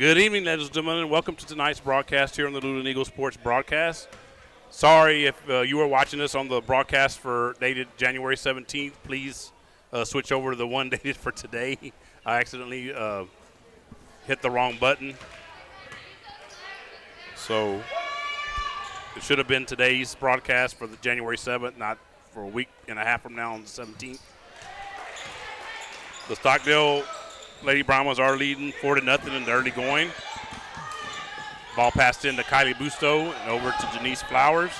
Good evening, ladies and gentlemen, and welcome to tonight's broadcast here on the Luling Eagles Sports Broadcast. Sorry if you were watching this on the broadcast for dated January 17th. Please switch over to the one dated for today. I accidentally hit the wrong button. So it should have been today's broadcast for the January 7th, not for a week and a half from now on the 17th. The Stockdale Lady Brahmas are leading 4-0 in the early going. Ball passed in to Kylie Busto and over to Janice Flowers.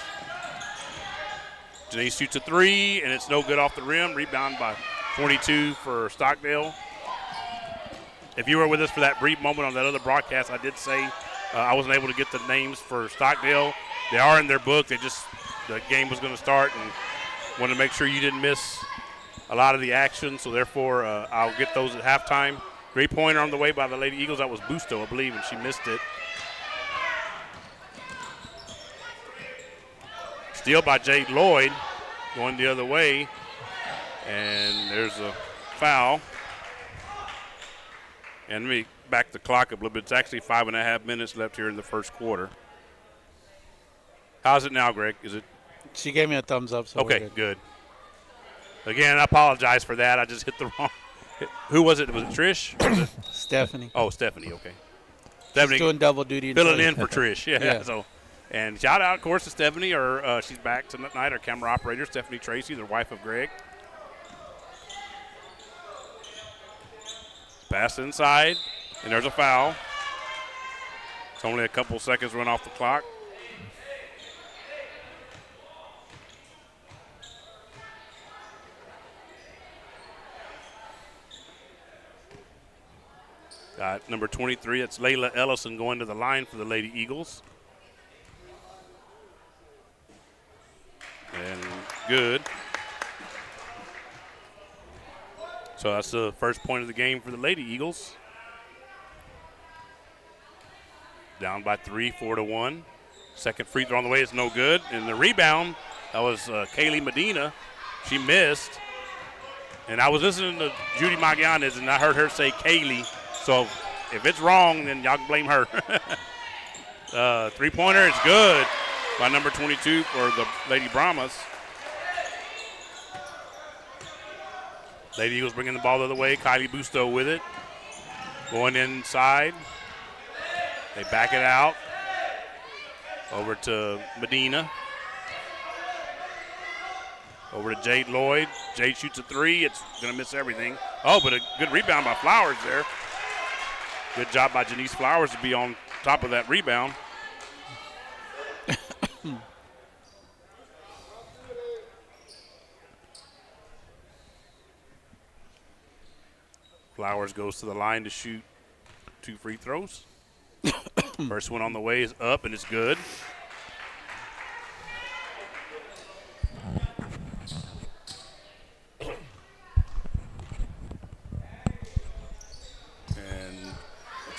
Janice shoots a three, and it's no good off the rim. Rebound by 22 for Stockdale. If you were with us for that brief moment on that other broadcast, I did say I wasn't able to get the names for Stockdale. They are in their book. The game was going to start, and wanted to make sure you didn't miss a lot of the action, so therefore I'll get those at halftime. Three-pointer on the way by the Lady Eagles. That was Busto, I believe, and she missed it. Steal by Jade Lloyd going the other way, and there's a foul. And let me back the clock up a little bit. It's actually 5.5 minutes left here in the first quarter. How's it now, Greg? Is it? She gave me a thumbs up. So okay, good. Again, I apologize for that. I just hit the wrong. Who was it? Was it Trish? Was it? Stephanie. Oh, Stephanie. Okay. Stephanie doing double duty. Filling in for Trish. Yeah. So, and shout out, of course, to Stephanie. She's back tonight. Our camera operator, Stephanie Tracy, the wife of Greg. Pass inside, and there's a foul. It's only a couple seconds run off the clock. Got number 23, it's Layla Ellison going to the line for the Lady Eagles. And good. So that's the first point of the game for the Lady Eagles. Down by 3, 4-1. Second free throw on the way is no good. And the rebound, that was Kaylee Medina. She missed. And I was listening to Judy Magallanes, and I heard her say Kaylee. So if it's wrong, then y'all can blame her. Three-pointer is good by number 22 for the Lady Brahmas. Lady Eagles bringing the ball the other way. Kylie Busto with it. Going inside. They back it out. Over to Medina. Over to Jade Lloyd. Jade shoots a three. It's going to miss everything. Oh, but a good rebound by Flowers there. Good job by Janice Flowers to be on top of that rebound. Flowers goes to the line to shoot 2 free throws. First one on the way is up, and it's good.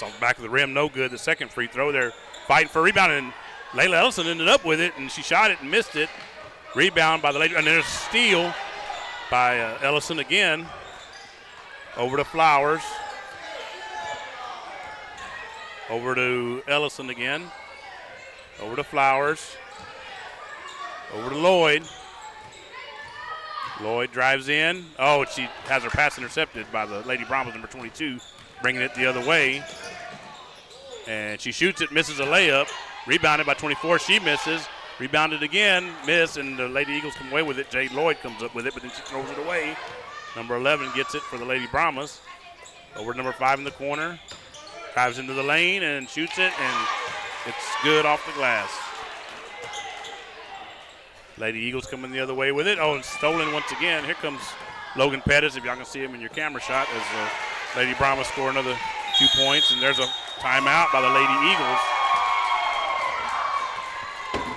On the back of the rim, no good. The second free throw, they're fighting for a rebound, and Layla Ellison ended up with it, and she shot it and missed it. Rebound by the Lady, and there's a steal by Ellison again. Over to Flowers. Over to Ellison again. Over to Flowers. Over to Lloyd. Lloyd drives in. Oh, she has her pass intercepted by the Lady Brahmas, number 22. Bringing it the other way. And she shoots it, misses a layup. Rebounded by 24. She misses. Rebounded again, miss, and the Lady Eagles come away with it. Jade Lloyd comes up with it, but then she throws it away. Number 11 gets it for the Lady Brahmas. Over to number 5 in the corner. Drives into the lane and shoots it, and it's good off the glass. Lady Eagles coming the other way with it. Oh, and stolen once again. Here comes Logan Pettis, if y'all can see him in your camera shot, as Lady Brahmas score another 2 points, and there's a timeout by the Lady Eagles.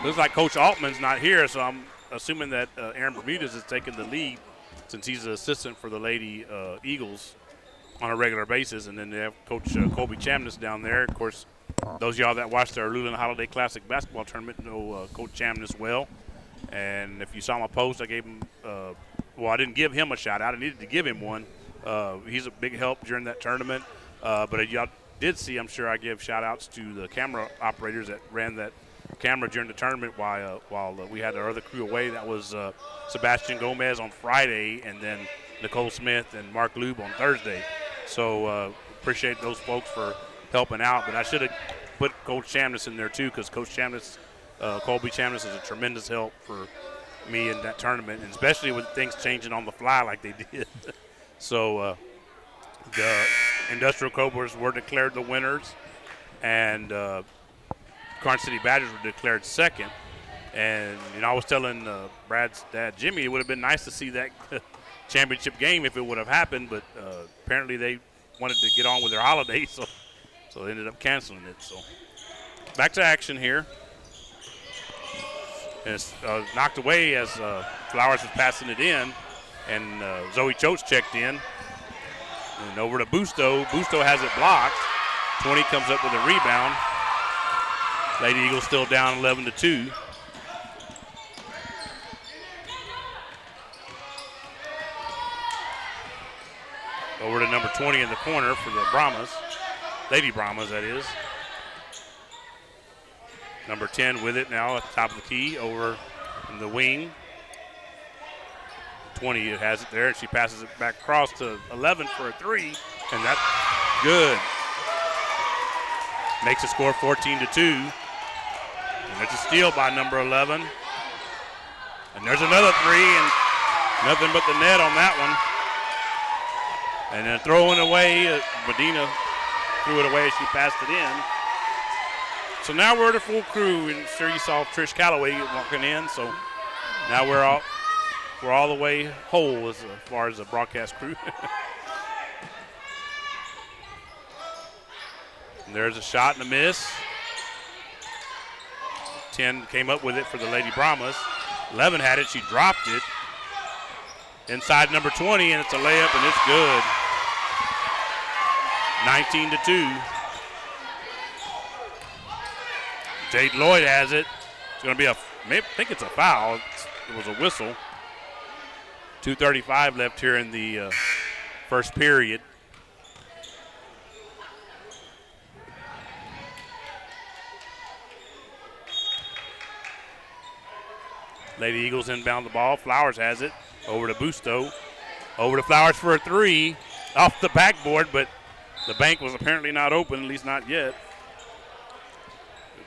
Looks like Coach Altman's not here, so I'm assuming that Aaron Bermudez is taking the lead since he's the assistant for the Lady Eagles on a regular basis. And then they have Coach Colby Chamness down there. Of course, those of y'all that watched our Luling Holiday Classic basketball tournament know Coach Chamness well. And if you saw my post, I gave him I didn't give him a shout out. I needed to give him one. He's a big help during that tournament. But y'all did see, I'm sure I give shout-outs to the camera operators that ran that camera during the tournament while we had our other crew away. That was Sebastian Gomez on Friday, and then Nicole Smith and Mark Lube on Thursday. So appreciate those folks for helping out. But I should have put Coach Chamness in there too, because Coach Chamness, Colby Chamness, is a tremendous help for me in that tournament, and especially with things changing on the fly like they did. So the Industrial Cobras were declared the winners, and Karn City Badgers were declared second. And, I was telling Brad's dad, Jimmy, it would have been nice to see that championship game if it would have happened, but apparently they wanted to get on with their holiday, so they ended up canceling it. So back to action here. And it's knocked away as Flowers was passing it in, and Zoe Choate checked in. And over to Busto. Busto has it blocked. 20 comes up with a rebound. Lady Eagles still down 11-2. Over to number 20 in the corner for the Brahmas. Lady Brahmas, that is. Number 10 with it now at the top of the key over in the wing. 20 has it there, and she passes it back across to 11 for a three, and that's good. Makes the score 14-2. And there's a steal by number 11. And there's another three, and nothing but the net on that one. And then throwing away, Medina threw it away as she passed it in. So now we're at a full crew, and sure you saw Trish Calloway walking in. So now we're all the way whole as far as the broadcast crew. And there's a shot and a miss. 10 came up with it for the Lady Brahmas. 11 had it, she dropped it. Inside number 20, and it's a layup, and it's good. 19-2. Jade Lloyd has it. It's going to be I think it's a foul. It was a whistle. 2:35 left here in the first period. Lady Eagles inbound the ball. Flowers has it. Over to Busto. Over to Flowers for a three. Off the backboard, but the bank was apparently not open, at least not yet.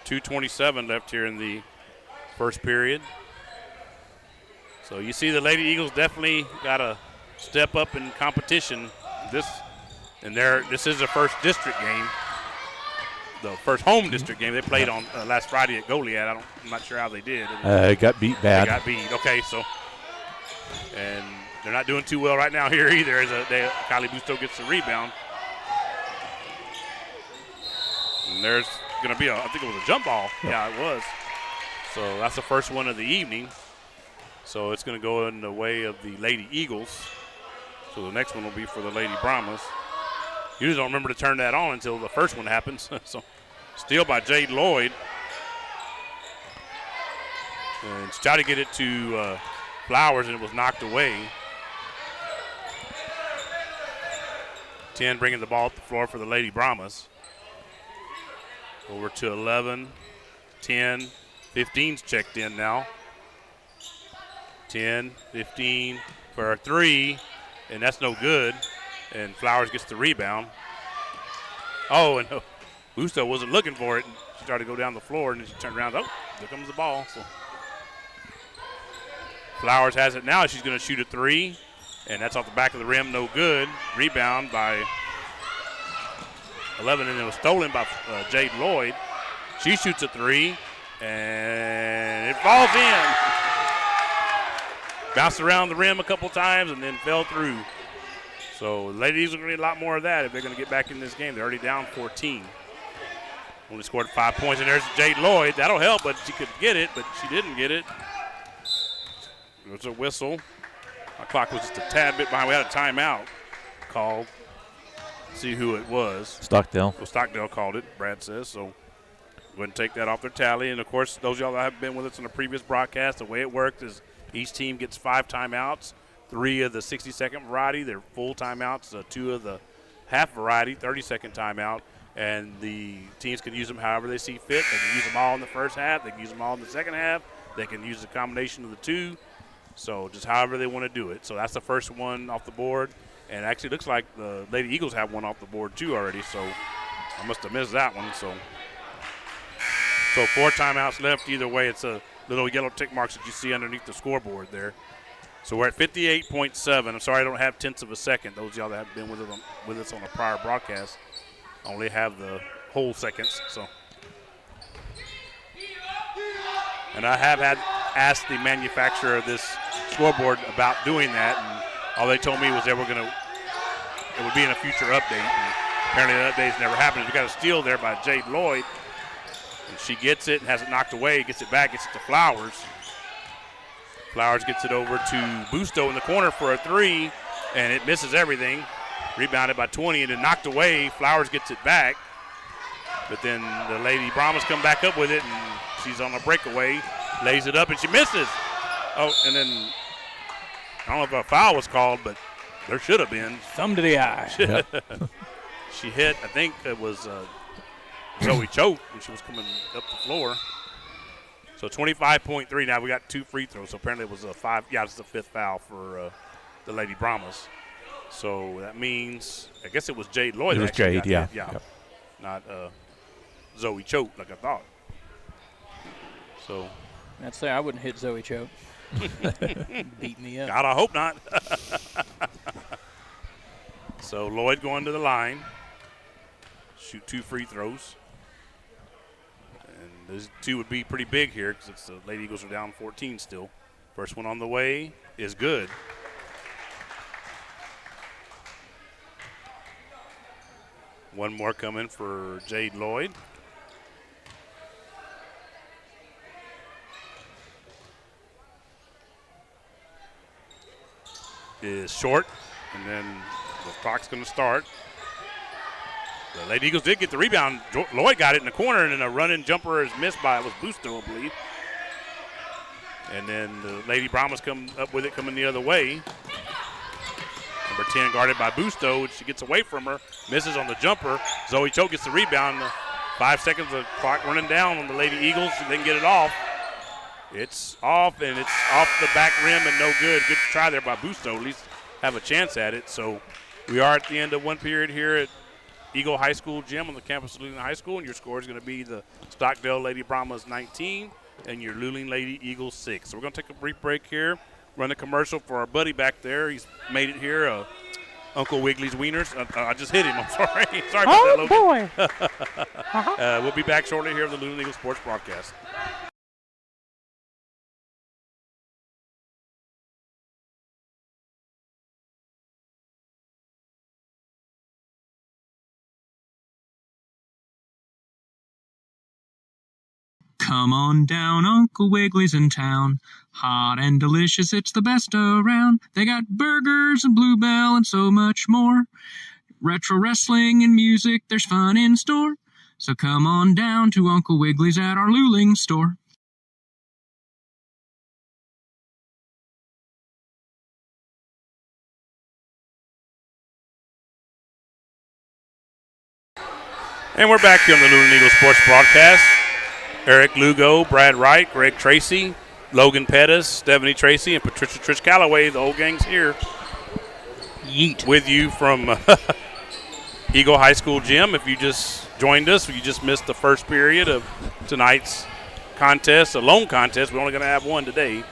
2:27 left here in the first period. So you see the Lady Eagles definitely got to step up in competition. This is the first district game, the first home district game. They played on last Friday at Goliad. I'm not sure how they did. It got beat bad. They got beat. Okay, so and they're not doing too well right now here either. As Kylie Busto gets the rebound, and there's going to be I think it was a jump ball. Yeah, it was. So that's the first one of the evening. So it's going to go in the way of the Lady Eagles. So the next one will be for the Lady Brahmas. You just don't remember to turn that on until the first one happens. So steal by Jade Lloyd. And she tried to get it to Flowers, and it was knocked away. 10 bringing the ball up the floor for the Lady Brahmas. Over to 11, 10, 15's checked in now. 10, 15 for a three, and that's no good. And Flowers gets the rebound. Oh, and Busto wasn't looking for it. And she tried to go down the floor, and then she turned around. Oh, there comes the ball. So Flowers has it now. She's going to shoot a three, and that's off the back of the rim. No good. Rebound by 11, and it was stolen by Jade Lloyd. She shoots a three, and it falls in. Bounced around the rim a couple times and then fell through. So the ladies are going to need a lot more of that if they're going to get back in this game. They're already down 14. Only scored 5 points, and there's Jade Lloyd. That'll help, but she could get it, but she didn't get it. There's a whistle. My clock was just a tad bit behind. We had a timeout called. See who it was. Stockdale. Well, Stockdale called it, Brad says. So go ahead and take that off their tally. And, of course, those of y'all that have been with us on the previous broadcast, the way it worked is each team gets 5 timeouts, 3 of the 60-second variety. They're full timeouts, 2 of the half variety, 30-second timeout. and the teams can use them however they see fit. They can use them all in the first half. They can use them all in the second half. They can use a combination of the two. So just however they want to do it. So that's the first one off the board. And actually looks like the Lady Eagles have one off the board too already. So I must have missed that one. So 4 timeouts left. Either way, it's a little yellow tick marks that you see underneath the scoreboard there. So we're at 58.7. I'm sorry I don't have tenths of a second. Those of y'all that have been with us on a prior broadcast only have the whole seconds. So, and I have asked the manufacturer of this scoreboard about doing that, and all they told me was it would be in a future update. And apparently that update's never happened. We got a steal there by Jade Lloyd, and she gets it and has it knocked away. Gets it back. Gets it to Flowers. Flowers gets it over to Busto in the corner for a 3, and it misses everything. Rebounded by 20 and then knocked away. Flowers gets it back. But then the Lady Brahmas come back up with it, and she's on a breakaway. Lays it up, and she misses. Oh, and then I don't know if a foul was called, but there should have been. Thumb to the eye. She hit, I think it was Zoe Choate when she was coming up the floor. So 25.3. Now we got 2 free throws. So apparently it was a 5. Yeah, it's the 5th foul for the Lady Brahmas. So that means, I guess it was Jade Lloyd. It was Jade, yeah. Yep. Not Zoe Choate like I thought. So I'd say I wouldn't hit Zoe Choate. Beat me up. God, I hope not. So Lloyd going to the line. Shoot 2 free throws. And those 2 would be pretty big here because the Lady Eagles are down 14 still. First one on the way is good. One more coming for Jade Lloyd. Is short, and then the clock's going to start. The Lady Eagles did get the rebound. Lloyd got it in the corner, and then a run-in jumper is missed by, it was Busto, I believe. And then the Lady Brahmas come up with it coming the other way. Number 10 guarded by Busto. She gets away from her, misses on the jumper. Zoe Choate gets the rebound. 5 seconds of clock running down on the Lady Eagles, and then get it off. It's off, and it's off the back rim and no good. Good try there by Busto, at least have a chance at it. So we are at the end of one period here at Eagle High School Gym on the campus of Luling High School, and your score is going to be the Stockdale Lady Brahmas 19 and your Luling Lady Eagles 6. So we're going to take a brief break here, run a commercial for our buddy back there. He's made it here, Uncle Wiggly's Wieners. I just hit him. I'm sorry. Sorry about that, Logan. Boy. We'll be back shortly here with the Luling Eagles Sports Broadcast. Come on down, Uncle Wiggly's in town. Hot and delicious, it's the best around. They got burgers and Bluebell and so much more. Retro wrestling and music, there's fun in store. So come on down to Uncle Wiggly's at our Luling store. And we're back here on the Luling Eagles Sports Broadcast. Eric Lugo, Brad Wright, Greg Tracy, Logan Pettis, Stephanie Tracy, and Patricia Trish Calloway. The whole gang's here. Yeet. With you from Eagle High School Gym. If you just joined us, you just missed the first period of tonight's contest, a lone contest. We're only going to have one today.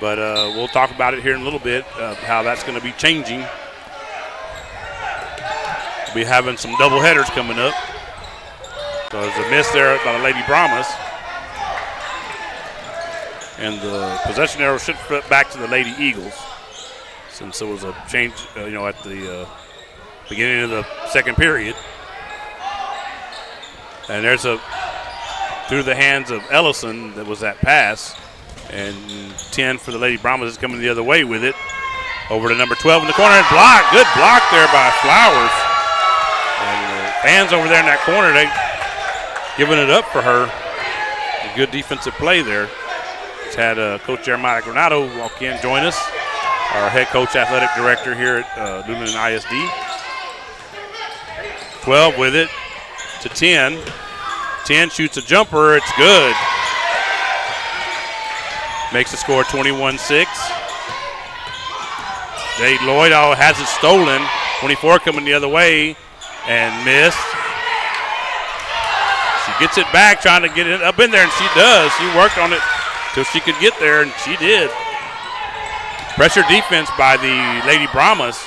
But we'll talk about it here in a little bit, how that's going to be changing. We'll be having some double headers coming up. So there's a miss there by the Lady Brahmas. And the possession arrow should flip back to the Lady Eagles, since there was a change, at the beginning of the second period. And there's through the hands of Ellison, that was that pass. And 10 for the Lady Brahmas is coming the other way with it. Over to number 12 in the corner and block. Good block there by Flowers. And the fans over there in that corner, they giving it up for her. A good defensive play there. Just had Coach Jeremiah Granado walk in, join us. Our head coach, athletic director here at Luling ISD. 12 with it. to 10. 10 shoots a jumper. It's good. Makes the score 21-6. Jade Lloyd has it stolen. 24 coming the other way and missed. She gets it back, trying to get it up in there, and she does. She worked on it till she could get there, and she did. Pressure defense by the Lady Brahmas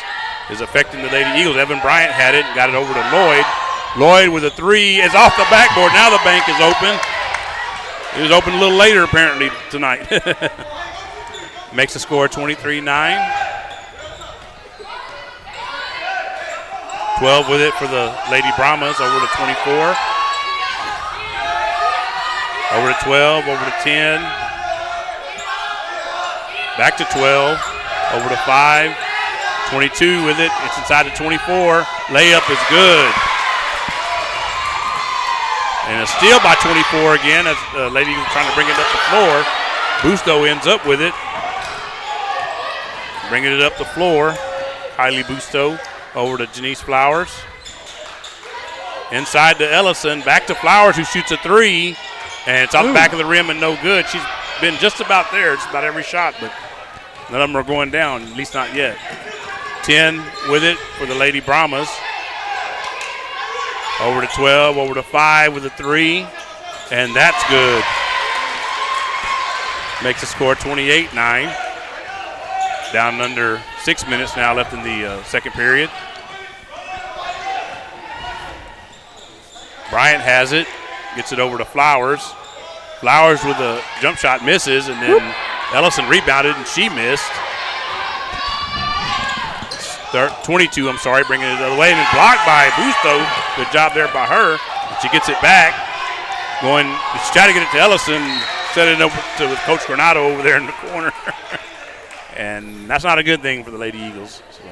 is affecting the Lady Eagles. Evan Bryant had it and got it over to Lloyd. Lloyd with a three is off the backboard. Now the bank is open. It was open a little later apparently tonight. Makes the score 23-9. 12 with it for the Lady Brahmas, over to 24. Over to 12, over to 10. Back to 12, over to 5. 22 with it, it's inside the 24. Layup is good. And a steal by 24 again as the Lady was trying to bring it up the floor. Busto ends up with it. Bringing it up the floor. Kylie Busto over to Janice Flowers. Inside to Ellison, back to Flowers who shoots a three. And it's off the back of the rim and no good. She's been just about there, just about every shot, but none of them are going down, at least not yet. 10 with it for the Lady Brahmas. Over to 12, over to 5 with a three, and that's good. Makes the score 28-9. Down under 6 minutes now left in the second period. Bryant has it, gets it over to Flowers. Flowers with a jump shot misses, and then Ellison rebounded and she missed. 22, bringing it the other way, and it's blocked by Busto. Good job there by her. She gets it back. She's trying to get it to Ellison, set it up to Coach Granado over there in the corner. And that's not a good thing for the Lady Eagles. So.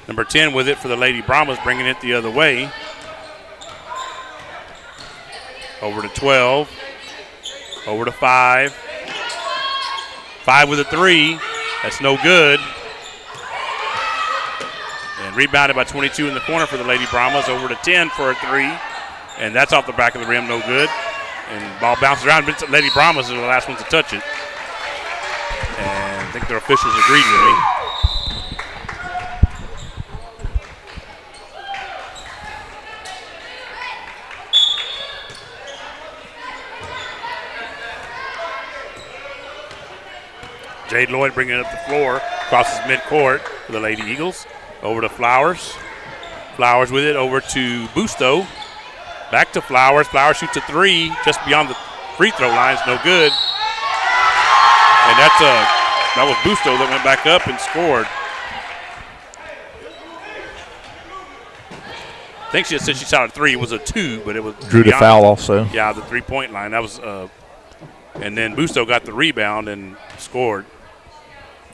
Number 10 with it for the Lady Brahmas, bringing it the other way. Over to 12. Over to 5. 5 with a three. That's no good. And rebounded by 22 in the corner for the Lady Brahmas. Over to 10 for a three. And that's off the back of the rim, no good. And ball bounces around. But Lady Brahmas are the last ones to touch it. And I think their officials agreed with me. Jade Lloyd bringing it up the floor, crosses midcourt for the Lady Eagles. Over to Flowers. Flowers with it, over to Busto. Back to Flowers. Flowers shoots a three just beyond the free throw line. It's no good. And that was Busto that went back up and scored. I think she said she shot a three. It was a two, but it was drew the foul also. Yeah, the 3-point line. That was, and then Busto got the rebound and scored.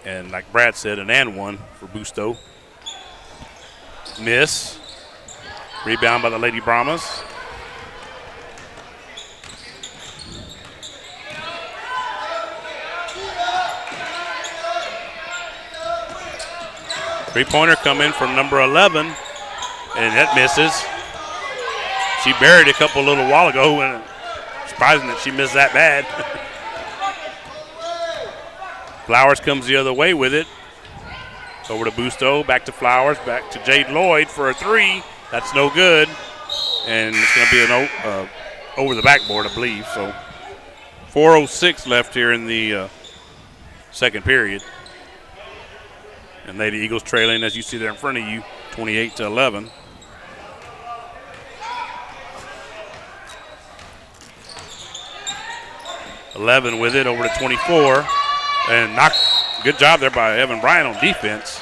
And like Brad said, an and one for Busto. Miss. Rebound by the Lady Brahmas. Three-pointer coming from number 11, and that misses. She buried a couple a little while ago, and surprising that she missed that bad. Flowers comes the other way with it. Over to Busto, back to Flowers, back to Jade Lloyd for a three. That's no good. And it's going to be an over the backboard, I believe. So 4:06 left here in the second period. And Lady Eagles trailing, as you see there in front of you, 28-11. .11 with it, over to 24. And good job there by Evan Bryant on defense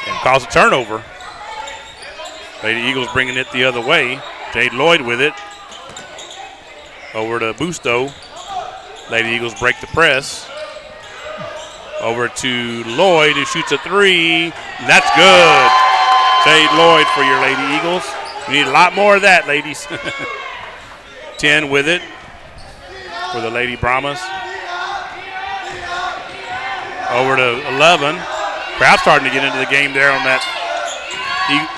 and caused a turnover. Lady Eagles bringing it the other way. Jade Lloyd with it. Over to Busto. Lady Eagles break the press. Over to Lloyd, who shoots a three. That's good. Jade Lloyd for your Lady Eagles. We need a lot more of that, ladies. 10 with it for the Lady Brahmas. Over to 11. Crowd starting to get into the game there on that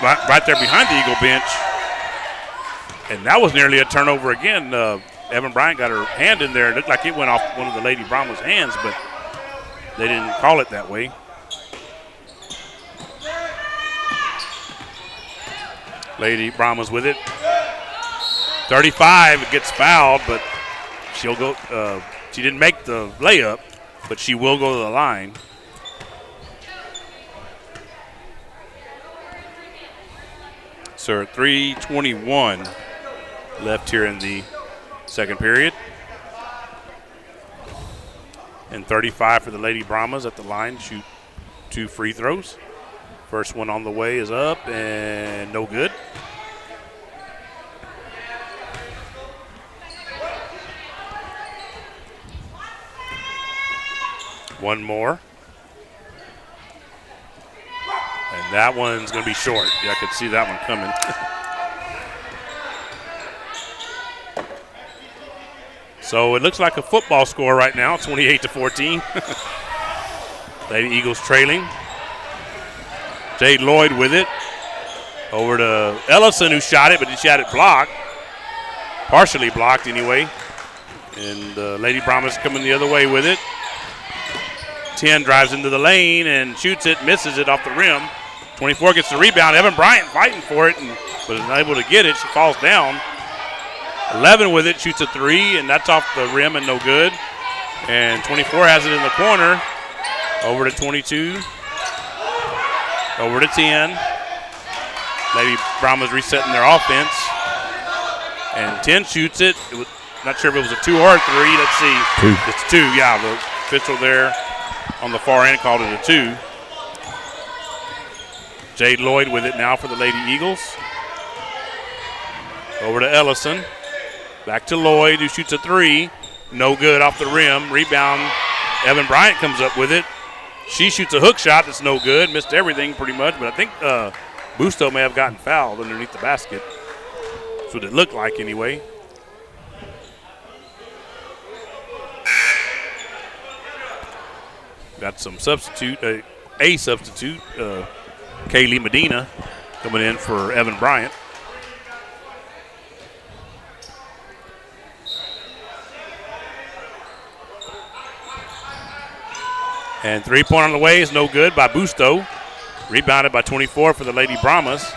right there behind the Eagle bench. And that was nearly a turnover again. Evan Bryant got her hand in there. It looked like it went off one of the Lady Brahmas' hands, but they didn't call it that way. Lady Brahmas with it. 35 gets fouled, but she'll go. She didn't make the layup, but she will go to the line. So 3:21 left here in the second period. And 35 for the Lady Brahmas at the line, shoot 2 free throws. First one on the way is up and no good. One more. And that one's going to be short. Yeah, I could see that one coming. So it looks like a football score right now, 28-14. Lady Eagles trailing. Jade Lloyd with it. Over to Ellison, who shot it, but he shot it blocked. Partially blocked anyway. And Lady Brahmas coming the other way with it. 10 drives into the lane and shoots it, misses it off the rim. 24 gets the rebound. Evan Bryant fighting for it, but is unable to get it. She falls down. 11 with it, shoots a 3, and that's off the rim and no good. And 24 has it in the corner. Over to 22. Over to 10. Lady Brahmas resetting their offense. And 10 shoots it. Not sure if it was a 2 or a 3. Let's see. 2. It's 2, yeah. The official there on the far end called it a 2. Jade Lloyd with it now for the Lady Eagles. Over to Ellison. Back to Lloyd, who shoots a 3. No good off the rim. Rebound. Evan Bryant comes up with it. She shoots a hook shot that's no good. Missed everything pretty much, but I think Busto may have gotten fouled underneath the basket. That's what it looked like anyway. Got some substitute, a substitute, Kaylee Medina coming in for Evan Bryant. And 3-point on the way is no good by Busto. Rebounded by 24 for the Lady Brahmas.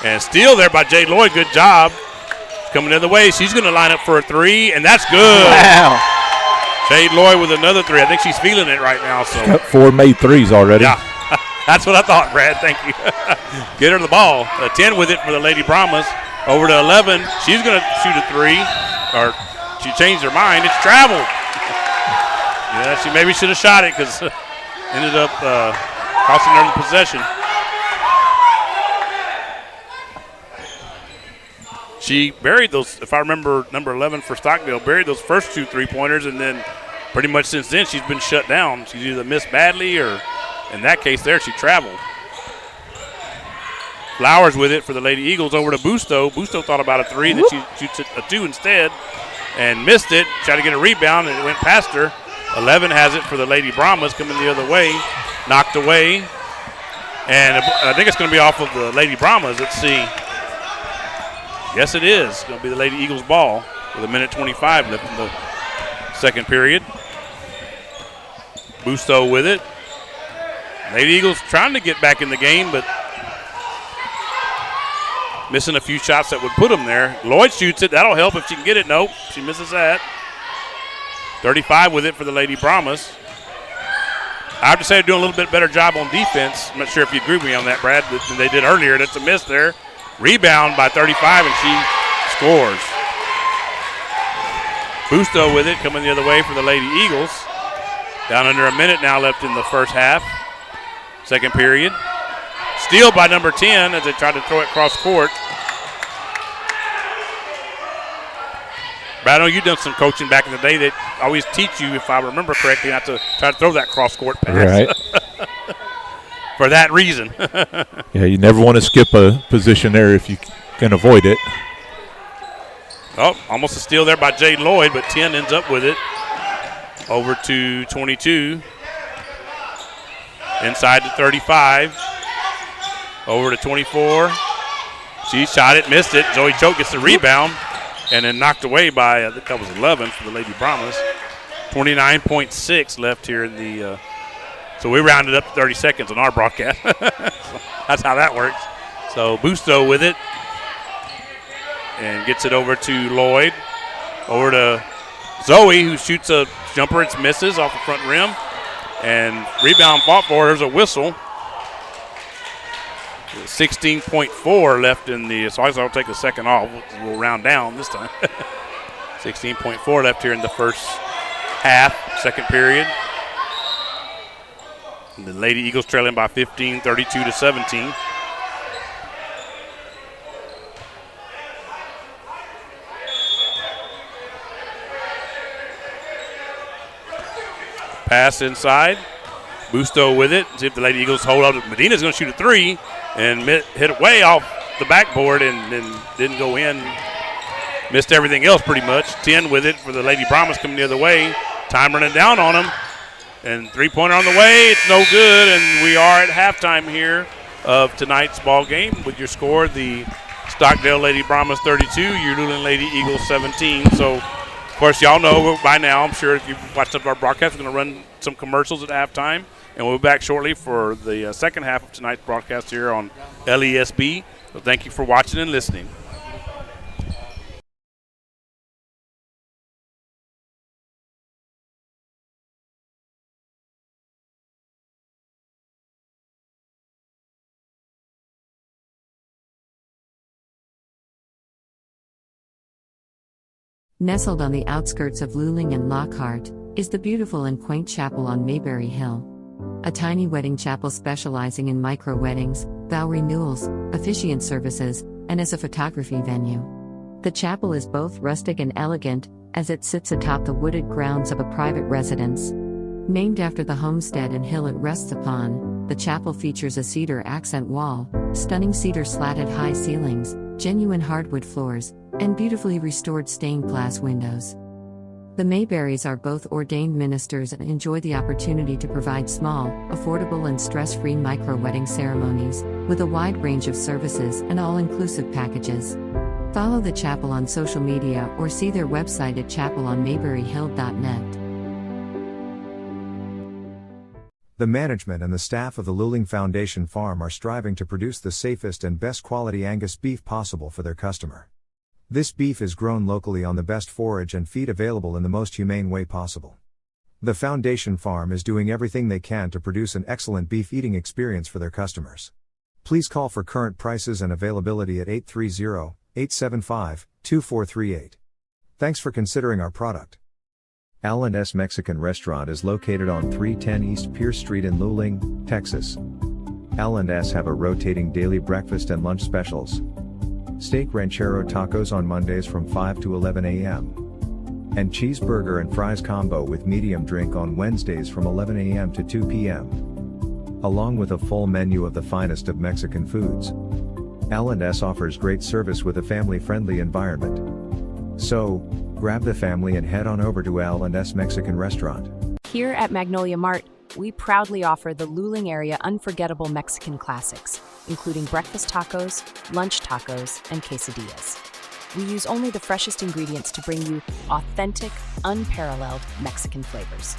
And steal there by Jade Lloyd. Good job. Coming the other way. She's going to line up for a 3, and that's good. Wow. Jade Lloyd with another 3. I think she's feeling it right now. So got 4 made threes already. Yeah, that's what I thought, Brad. Thank you. Get her the ball. 10 with it for the Lady Brahmas. Over to 11. She's going to shoot a 3. Or she changed her mind. It's travel. Yeah, she maybe should have shot it because ended up costing her the possession. She buried those, if I remember, number 11 for Stockdale, buried those first 2 3-pointers, and then pretty much since then she's been shut down. She's either missed badly or, in that case there, she traveled. Flowers with it for the Lady Eagles over to Busto. Busto thought about a 3, then she shoots a 2 instead and missed it. Tried to get a rebound, and it went past her. 11 has it for the Lady Brahmas coming the other way. Knocked away. And I think it's going to be off of the Lady Brahmas. Let's see. Yes, it is. It's going to be the Lady Eagles ball with 1:25 left in the second period. Busto with it. Lady Eagles trying to get back in the game, but missing a few shots that would put them there. Lloyd shoots it. That'll help if she can get it. Nope, she misses that. 35 with it for the Lady Brahmas. I have to say they're doing a little bit better job on defense. I'm not sure if you agree with me on that, Brad, than they did earlier. That's a miss there. Rebound by 35, and she scores. Busto with it, coming the other way for the Lady Eagles. Down under a minute now left in the first half. Second period. Steal by number 10 as they tried to throw it cross court. Brad, I know you've done some coaching back in the day that always teach you, if I remember correctly, not to try to throw that cross court pass. Right. For that reason. Yeah, you never want to skip a position there if you can avoid it. Oh, almost a steal there by Jade Lloyd, but 10 ends up with it. Over to 22. Inside to 35. Over to 24. She shot it, missed it. Zoe Choate gets the rebound and then knocked away by, I think that was 11 for the Lady Brahmas. 29.6 left here in the so we rounded up to 30 seconds on our broadcast. So that's how that works. So Busto with it and gets it over to Lloyd. Over to Zoe, who shoots a jumper. It's misses off the front rim. And rebound fought for. There's a whistle. 16.4 left in the, so I guess I'll take a second off. We'll round down this time. 16.4 left here in the first half, second period. And the Lady Eagles trailing by 15, 32-17. Pass inside. Busto with it. See if the Lady Eagles hold up. Medina's going to shoot a three and hit it way off the backboard and didn't go in. Missed everything else pretty much. 10 with it for the Lady Brahmas coming the other way. Time running down on them. And three-pointer on the way. It's no good. And we are at halftime here of tonight's ball game with your score, the Stockdale Lady Brahmas 32, your Luling Lady Eagles 17. So, of course, y'all know by now, I'm sure if you've watched up our broadcast, we're going to run some commercials at halftime. And we'll be back shortly for the second half of tonight's broadcast here on LESB. So thank you for watching and listening. Nestled on the outskirts of Luling and Lockhart, is the beautiful and quaint chapel on Mayberry Hill. A tiny wedding chapel specializing in micro-weddings, vow renewals, officiant services, and as a photography venue. The chapel is both rustic and elegant, as it sits atop the wooded grounds of a private residence. Named after the homestead and hill it rests upon, the chapel features a cedar accent wall, stunning cedar slatted high ceilings, genuine hardwood floors, and beautifully restored stained glass windows. The Mayberrys are both ordained ministers and enjoy the opportunity to provide small, affordable and stress-free micro-wedding ceremonies, with a wide range of services and all-inclusive packages. Follow the chapel on social media or see their website at chapelonmayberryhill.net. The management and the staff of the Luling Foundation Farm are striving to produce the safest and best quality Angus beef possible for their customer. This beef is grown locally on the best forage and feed available in the most humane way possible. The Foundation Farm is doing everything they can to produce an excellent beef eating experience for their customers. Please call for current prices and availability at 830-875-2438. Thanks for considering our product. L&S Mexican Restaurant is located on 310 East Pierce Street in Luling, Texas. L&S have a rotating daily breakfast and lunch specials. Steak ranchero tacos on Mondays from 5 to 11 a.m. And cheeseburger and fries combo with medium drink on Wednesdays from 11 a.m. to 2 p.m. Along with a full menu of the finest of Mexican foods. L&S offers great service with a family-friendly environment. So, grab the family and head on over to L&S Mexican Restaurant. Here at Magnolia Mart, we proudly offer the Luling area unforgettable Mexican classics, including breakfast tacos, lunch tacos, and quesadillas. We use only the freshest ingredients to bring you authentic, unparalleled Mexican flavors.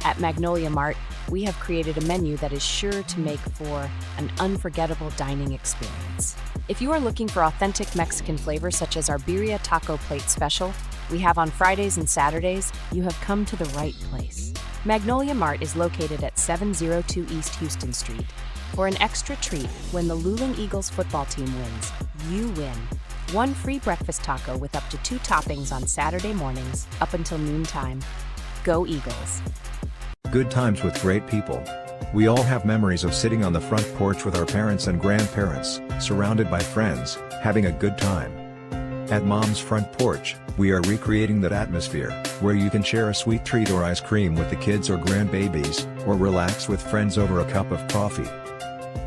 At Magnolia Mart, we have created a menu that is sure to make for an unforgettable dining experience. If you are looking for authentic Mexican flavors such as our birria taco plate special we have on Fridays and Saturdays, you have come to the right place. Magnolia Mart is located at 702 East Houston Street. For an extra treat, when the Luling Eagles football team wins, you win. One free breakfast taco with up to 2 toppings on Saturday mornings, up until noontime. Go Eagles! Good times with great people. We all have memories of sitting on the front porch with our parents and grandparents, surrounded by friends, having a good time. At Mom's Front Porch, we are recreating that atmosphere, where you can share a sweet treat or ice cream with the kids or grandbabies, or relax with friends over a cup of coffee.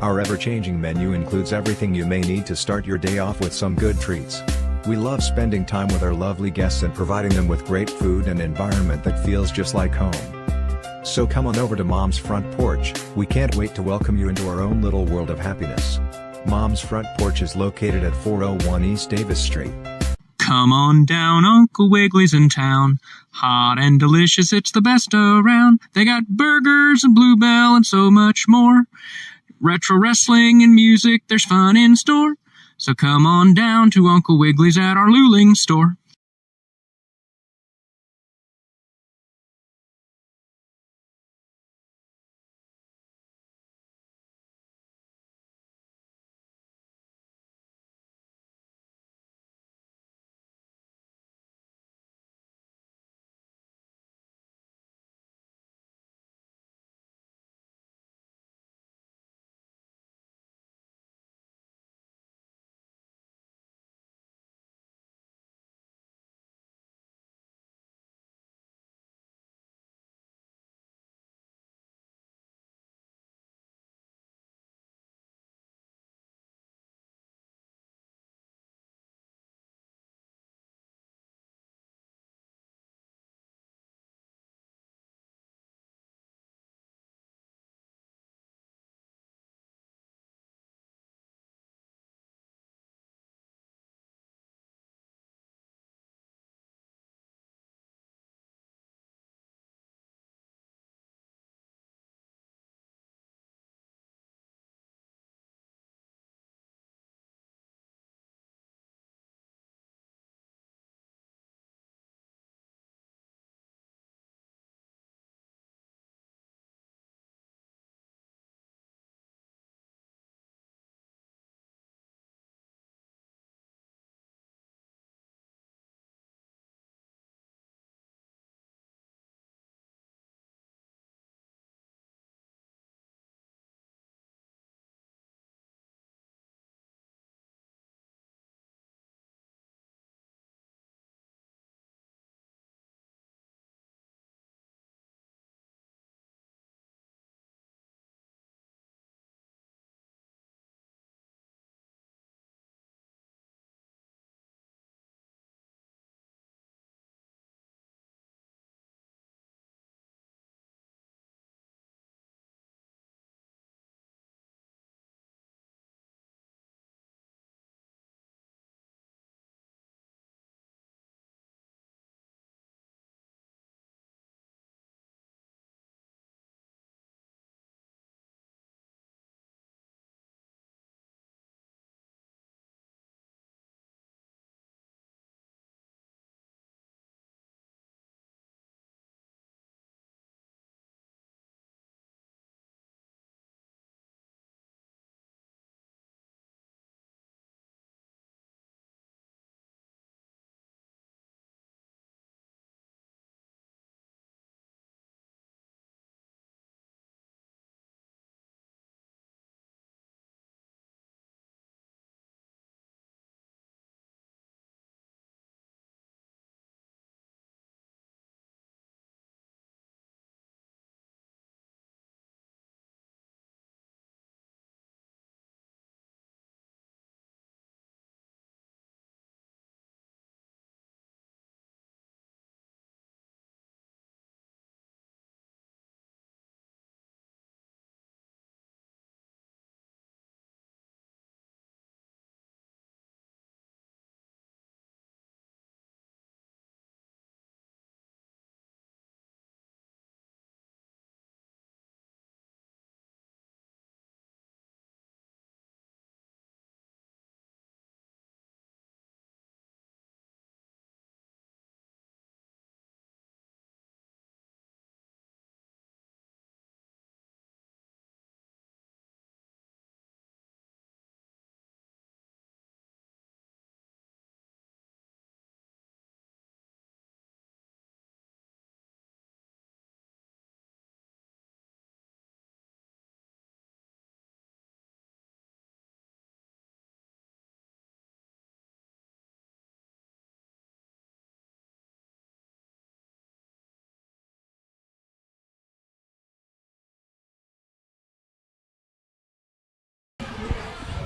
Our ever-changing menu includes everything you may need to start your day off with some good treats. We love spending time with our lovely guests and providing them with great food and environment that feels just like home. So come on over to Mom's Front Porch. We can't wait to welcome you into our own little world of happiness. Mom's Front Porch is located at 401 East Davis Street. Come on down, Uncle Wiggly's in town. Hot and delicious, it's the best around. They got burgers and Bluebell and so much more. Retro wrestling and music, there's fun in store. So come on down to Uncle Wiggly's at our Luling store.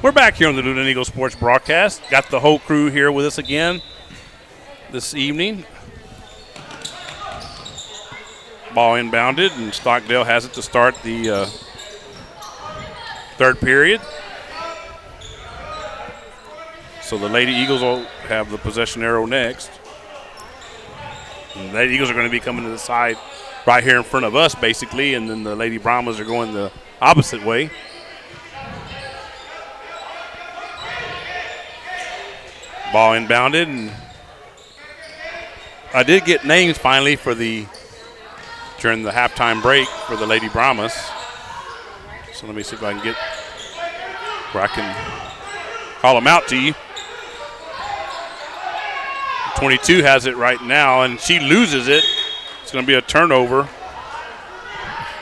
We're back here on the Luling Eagles Sports broadcast. Got the whole crew here with us again this evening. Ball inbounded, and Stockdale has it to start the third period. So the Lady Eagles will have the possession arrow next. And the Lady Eagles are going to be coming to the side right here in front of us, basically, and then the Lady Brahmas are going the opposite way. Ball inbounded, and I did get names finally for during the halftime break for the Lady Brahmas. So let me see if I can get where I can call them out to you. 22 has it right now, and she loses it. It's going to be a turnover.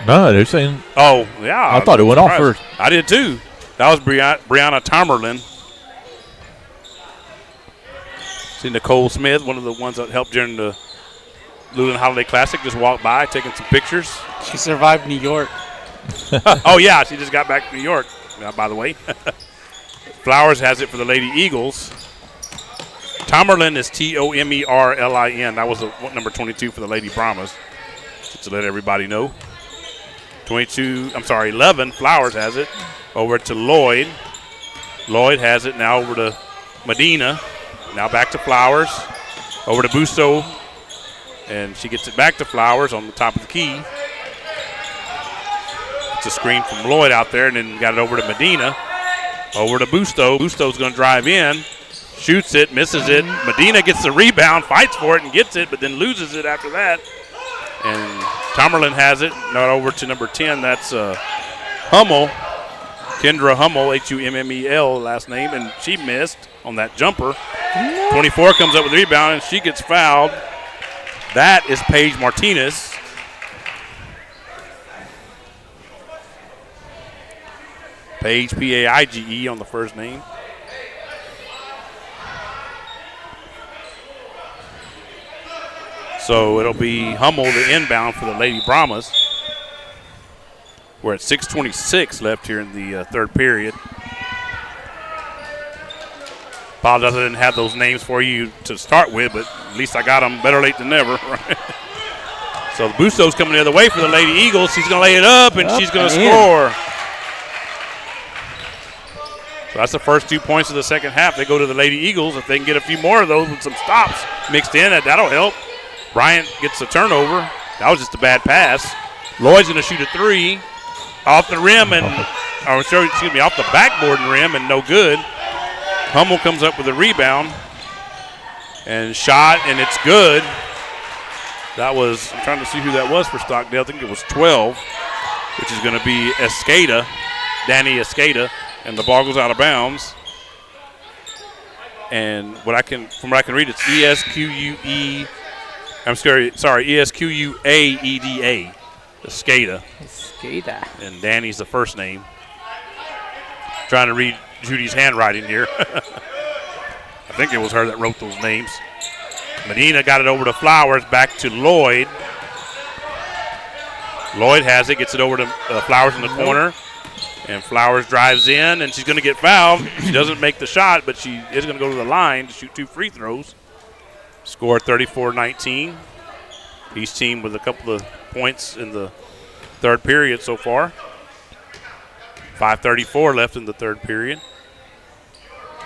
No, they're saying. Oh, yeah. I thought it went off first. I did too. That was Brianna Tomerlin. See Nicole Smith, one of the ones that helped during the Luling Holiday Classic, just walked by taking some pictures. She survived New York. Oh, yeah, she just got back to New York, by the way. Flowers has it for the Lady Eagles. Tomerlin is Tomerlin. That was number 22 for the Lady Brahmas, just to let everybody know. 11, Flowers has it over to Lloyd. Lloyd has it now over to Medina. Now back to Flowers. Over to Busto. And she gets it back to Flowers on the top of the key. It's a screen from Lloyd out there, and then got it over to Medina. Over to Busto. Busto's going to drive in. Shoots it, misses it. Medina gets the rebound, fights for it and gets it, but then loses it after that. And Tomerlin has it. Now over to number 10. That's Hummel. Kendra Hummel, Hummel, last name, and she missed on that jumper. 24 comes up with the rebound, and she gets fouled. That is Paige Martinez. Paige, Paige on the first name. So it'll be Hummel the inbound for the Lady Brahmas. We're at 6:26 left here in the third period. Apologize I didn't have those names for you to start with, but at least I got them. Better late than never. So the Busto's coming the other way for the Lady Eagles. She's going to lay it up, and she's going to score. So that's the first 2 points of the second half. They go to the Lady Eagles. If they can get a few more of those with some stops mixed in, that'll help. Bryant gets the turnover. That was just a bad pass. Lloyd's going to shoot a three off the rim off the backboard and rim, and no good. Hummel comes up with a rebound and shot, and it's good. That was, I'm trying to see who that was for Stockdale. I think it was 12, which is going to be Escada, Danny Escada, and the ball goes out of bounds. And from what I can read, it's ESQUAEDA, Escada. Escada. And Danny's the first name. Trying to read Judy's handwriting here. I think it was her that wrote those names. Medina got it over to Flowers, back to Lloyd. Lloyd has it, gets it over to Flowers in the corner. And Flowers drives in, and she's going to get fouled. She doesn't make the shot, but she is going to go to the line to shoot 2 free throws. Score 34-19. Each team with a couple of points in the third period so far. 5:34 left in the third period.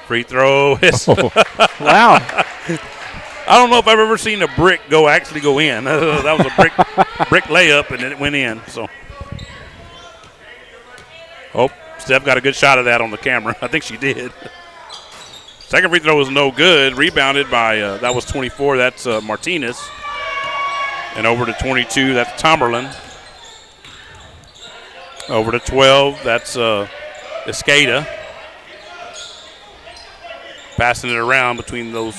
Free throw. Wow. I don't know if I've ever seen a brick actually go in. That was a brick layup, and then it went in. So, Steph got a good shot of that on the camera. I think she did. Second free throw was no good. Rebounded by, that was 24. That's Martinez. And over to 22, that's Tomerlin. Over to 12, that's Escada. Passing it around between those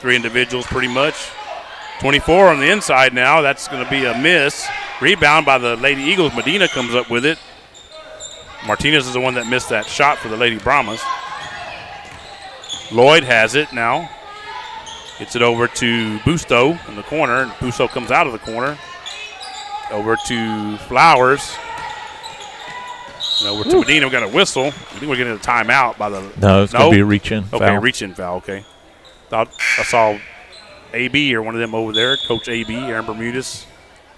three individuals pretty much. 24 on the inside now. That's going to be a miss. Rebound by the Lady Eagles. Medina comes up with it. Martinez is the one that missed that shot for the Lady Brahmas. Lloyd has it now. Gets it over to Busto in the corner, and Busto comes out of the corner. Over to Flowers. And over to Medina. We got a whistle. I think we're getting a timeout by the. No, it's going to be a reach-in foul. Okay, reach-in foul. Okay. Thought I saw AB or one of them over there, Coach AB, Aaron Bermudez.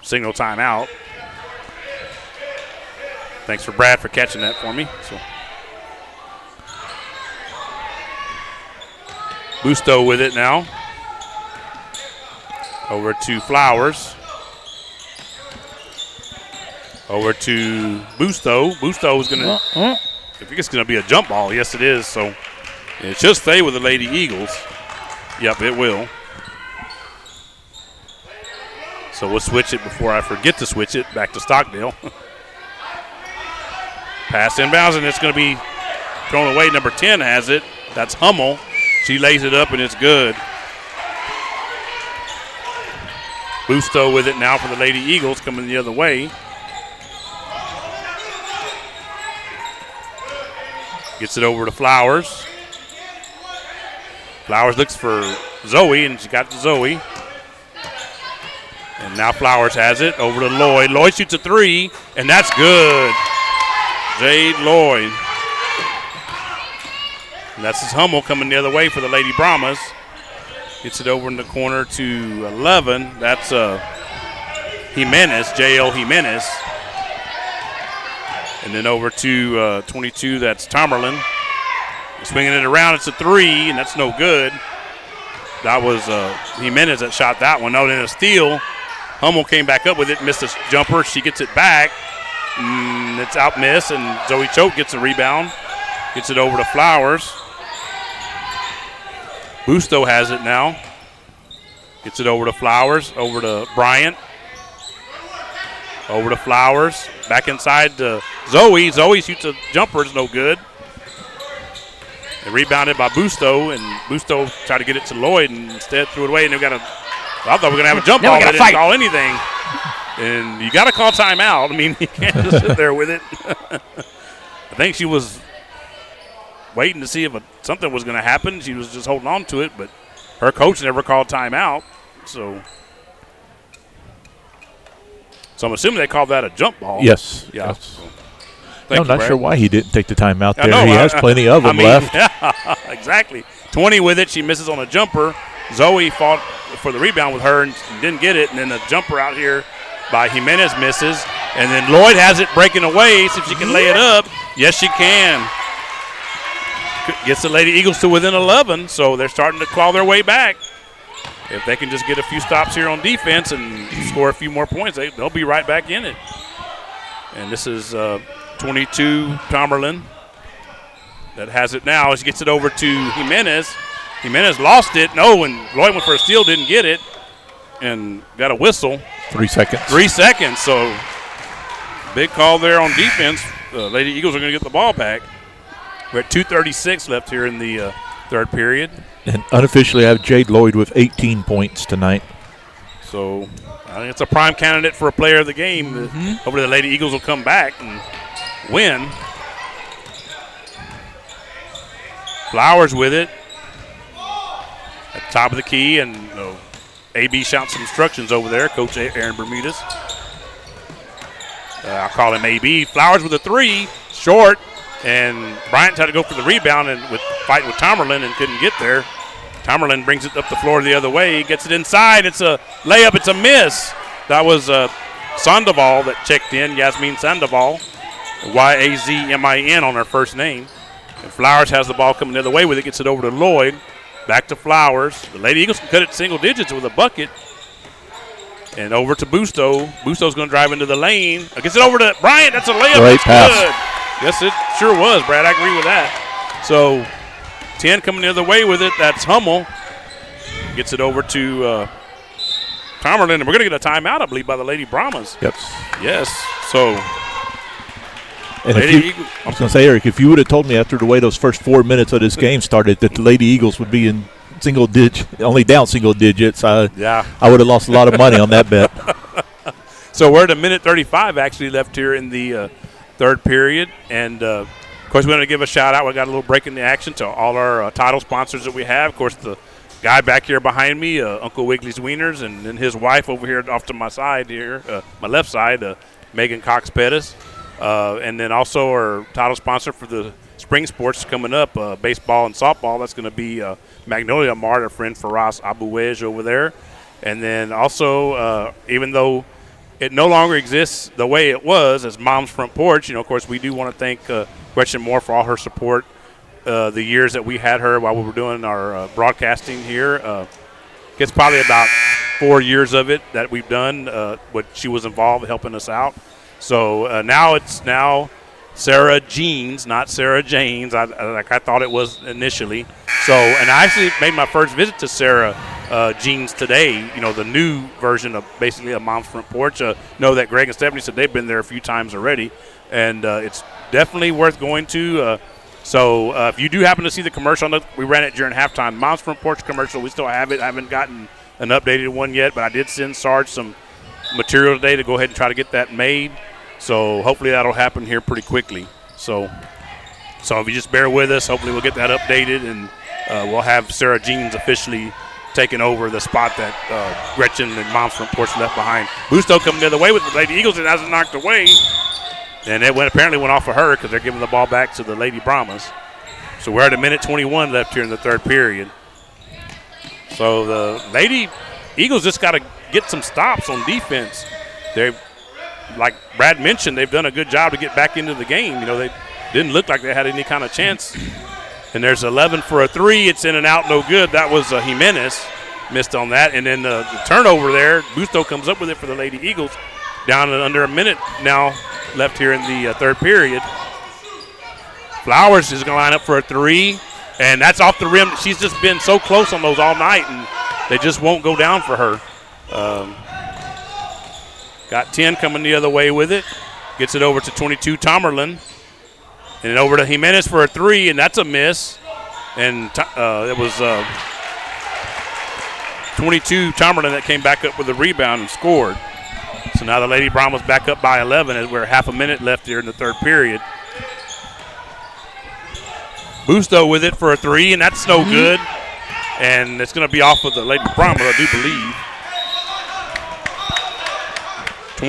signal timeout. Thanks for Brad for catching that for me. So Busto with it now. Over to Flowers. Over to Busto. Busto is going to, I think it's going to be a jump ball. Yes, it is. So it should stay with the Lady Eagles. Yep, it will. So we'll switch it before I forget to switch it back to Stockdale. Pass inbounds, and it's going to be thrown away. Number 10 has it. That's Hummel. She lays it up, and it's good. Busto with it now for the Lady Eagles, coming the other way. Gets it over to Flowers. Flowers looks for Zoe, and she got to Zoe. And now Flowers has it over to Lloyd. Lloyd shoots a three, and that's good. Jade Lloyd. And that's his Hummel coming the other way for the Lady Brahmas. Gets it over in the corner to 11. That's Jimenez, J.L. Jimenez. And then over to 22, that's Tomerlin. Swinging it around, it's a three, and that's no good. That was Jimenez that shot that one. No, then a steal. Hummel came back up with it, missed a jumper. She gets it back. It's out miss, and Zoe Choate gets a rebound. Gets it over to Flowers. Busto has it now. Gets it over to Flowers, over to Bryant. Over to Flowers. Back inside to Zoe. Zoe shoots a jumper, it's no good. And rebounded by Busto, and Busto tried to get it to Lloyd and instead threw it away. And they've got I thought we were going to have a jump ball, but they didn't call anything. And you got to call timeout. I mean, you can't just sit there with it. I think she was waiting to see if something was going to happen. She was just holding on to it, but her coach never called timeout. So I'm assuming they called that a jump ball. Yes. Yeah. Yes. Thank I'm not Brad. sure why he didn't take the time out there. I know, He has plenty of them left. Yeah, exactly. 20 with it. She misses on a jumper. Zoe fought for the rebound with her and didn't get it. And then the jumper out here by Jimenez misses. And then Lloyd has it breaking away. See if she can lay it up. Yes, she can. Gets the Lady Eagles to within 11. So they're starting to claw their way back. If they can just get a few stops here on defense and score a few more points, they'll be right back in it. And this is 22, Tomerlin, that has it now. She gets it over to Jimenez. Jimenez lost it. No, and Lloyd went for a steal, didn't get it, and got a whistle. 3 seconds. 3 seconds, so big call there on defense. Lady Eagles are going to get the ball back. We're at 2:36 left here in the third period. And unofficially, I have Jade Lloyd with 18 points tonight. So I think it's a prime candidate for a player of the game. Hopefully the Lady Eagles will come back and win. Flowers with it at the top of the key, and AB shouts some instructions over there, Coach Aaron Bermudez. I'll call him AB. Flowers with a three, short, and Bryant tried to go for the rebound and fight with Tomerlin and couldn't get there. Tomerlin brings it up the floor the other way, gets it inside. It's a layup. It's a miss. That was Sandoval that checked in, Yasmin Sandoval, Yazmin on her first name. And Flowers has the ball coming the other way with it, gets it over to Lloyd. Back to Flowers. The Lady Eagles can cut it single digits with a bucket. And over to Busto. Busto's going to drive into the lane. Gets it over to Bryant. That's a layup. Great That's pass. good. Yes, it sure was, Brad. I agree with that. So 10 coming the other way with it. That's Hummel. Gets it over to Tomerlin. And we're going to get a timeout, I believe, by the Lady Brahmas. Yep. Yes. So And Lady I was going to say, Eric, if you would have told me after the way those first 4 minutes of this game started that the Lady Eagles would be in single digit, only down single digits, I would have lost a lot of money on that bet. So we're at a minute 35 actually left here in the third period. And, of course, we want to give a shout-out. We got a little break in the action to all our title sponsors that we have. Of course, the guy back here behind me, Uncle Wiggly's Wieners, and then his wife over here off to my side here, my left side, Megan Cox-Pettis. And then also our title sponsor for the spring sports coming up, baseball and softball. That's going to be Magnolia Mart, our friend Faraz Abuwej over there. And then also, even though it no longer exists the way it was as Mom's Front Porch. Of course, we do want to thank Gretchen Moore for all her support the years that we had her while we were doing our broadcasting here. It's probably about 4 years of it that we've done, but she was involved helping us out. So now it's Sarah Jeans, not Sarah Janes, like I thought it was initially. So, and I actually made my first visit to Sarah Jeans today, the new version of basically a Mom's Front Porch. Know that Greg and Stephanie said they've been there a few times already, and it's definitely worth going to. So if you do happen to see the commercial, we ran it during halftime. Mom's Front Porch commercial, we still have it. I haven't gotten an updated one yet, but I did send Sarge some material today to go ahead and try to get that made. So hopefully that'll happen here pretty quickly. So if you just bear with us, hopefully we'll get that updated, and we'll have Sarah Jeans officially taking over the spot that Gretchen and Mom's Front Porch left behind. Busto coming the other way with the Lady Eagles and hasn't knocked away. And it apparently went off of her because they're giving the ball back to the Lady Brahmas. So we're at a minute 21 left here in the third period. So the Lady Eagles just got to get some stops on defense. They've, like Brad mentioned, they've done a good job to get back into the game. They didn't look like they had any kind of chance. And there's 11 for a three. It's in and out, no good. That was Jimenez missed on that. And then the turnover there, Busto comes up with it for the Lady Eagles. Down to under a minute now left here in the third period. Flowers is going to line up for a three, and that's off the rim. She's just been so close on those all night, and they just won't go down for her. Got 10 coming the other way with it. Gets it over to 22, Tomerlin. And then over to Jimenez for a three, and that's a miss. And it was 22, Tomerlin, that came back up with a rebound and scored. So now the Lady Brahmas back up by 11 as we're half a minute left here in the third period. Busto with it for a three, and that's no good. And it's going to be off of the Lady Brahmas, I do believe.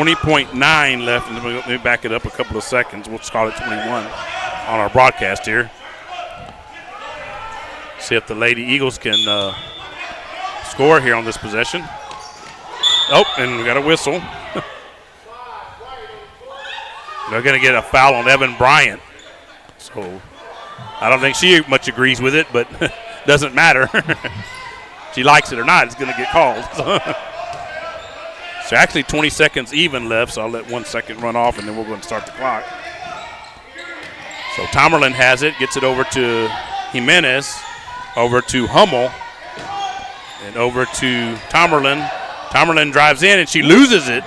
20.9 left, and let me back it up a couple of seconds. We'll just call it 21 on our broadcast here. See if the Lady Eagles can score here on this possession. Oh, and we got a whistle. They're going to get a foul on Evan Bryant. So I don't think she much agrees with it, but doesn't matter. She likes it or not, it's going to get called. So actually 20 seconds even left, so I'll let 1 second run off, and then we're going to start the clock. So Tomerlin has it, gets it over to Jimenez, over to Hummel, and over to Tomerlin. Tomerlin drives in, and she loses it.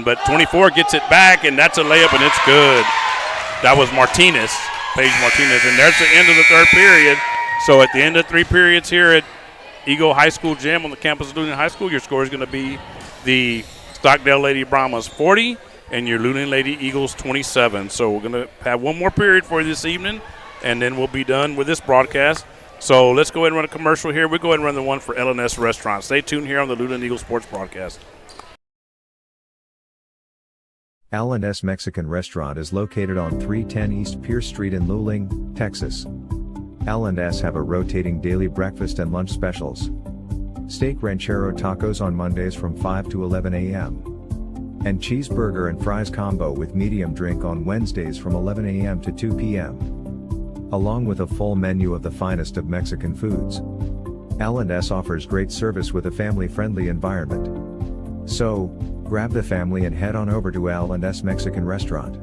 But 24 gets it back, and that's a layup, and it's good. That was Martinez, Paige Martinez. And there's the end of the third period. So at the end of 3 periods here at Eagle High School Gym on the campus of Luling High School, your score is going to be the Stockdale Lady Brahmas 40 and your Luling Lady Eagles 27. So we're going to have one more period for you this evening, and then we'll be done with this broadcast. So let's go ahead and run a commercial here. We'll go ahead and run the one for L&S Restaurant. Stay tuned here on the Luling Eagles Sports Broadcast. L&S Mexican Restaurant is located on 310 East Pierce Street in Luling, Texas. L&S have a rotating daily breakfast and lunch specials. Steak ranchero tacos on Mondays from 5 to 11 a.m. And cheeseburger and fries combo with medium drink on Wednesdays from 11 a.m. to 2 p.m. Along with a full menu of the finest of Mexican foods. L&S offers great service with a family-friendly environment. So, grab the family and head on over to L&S Mexican Restaurant.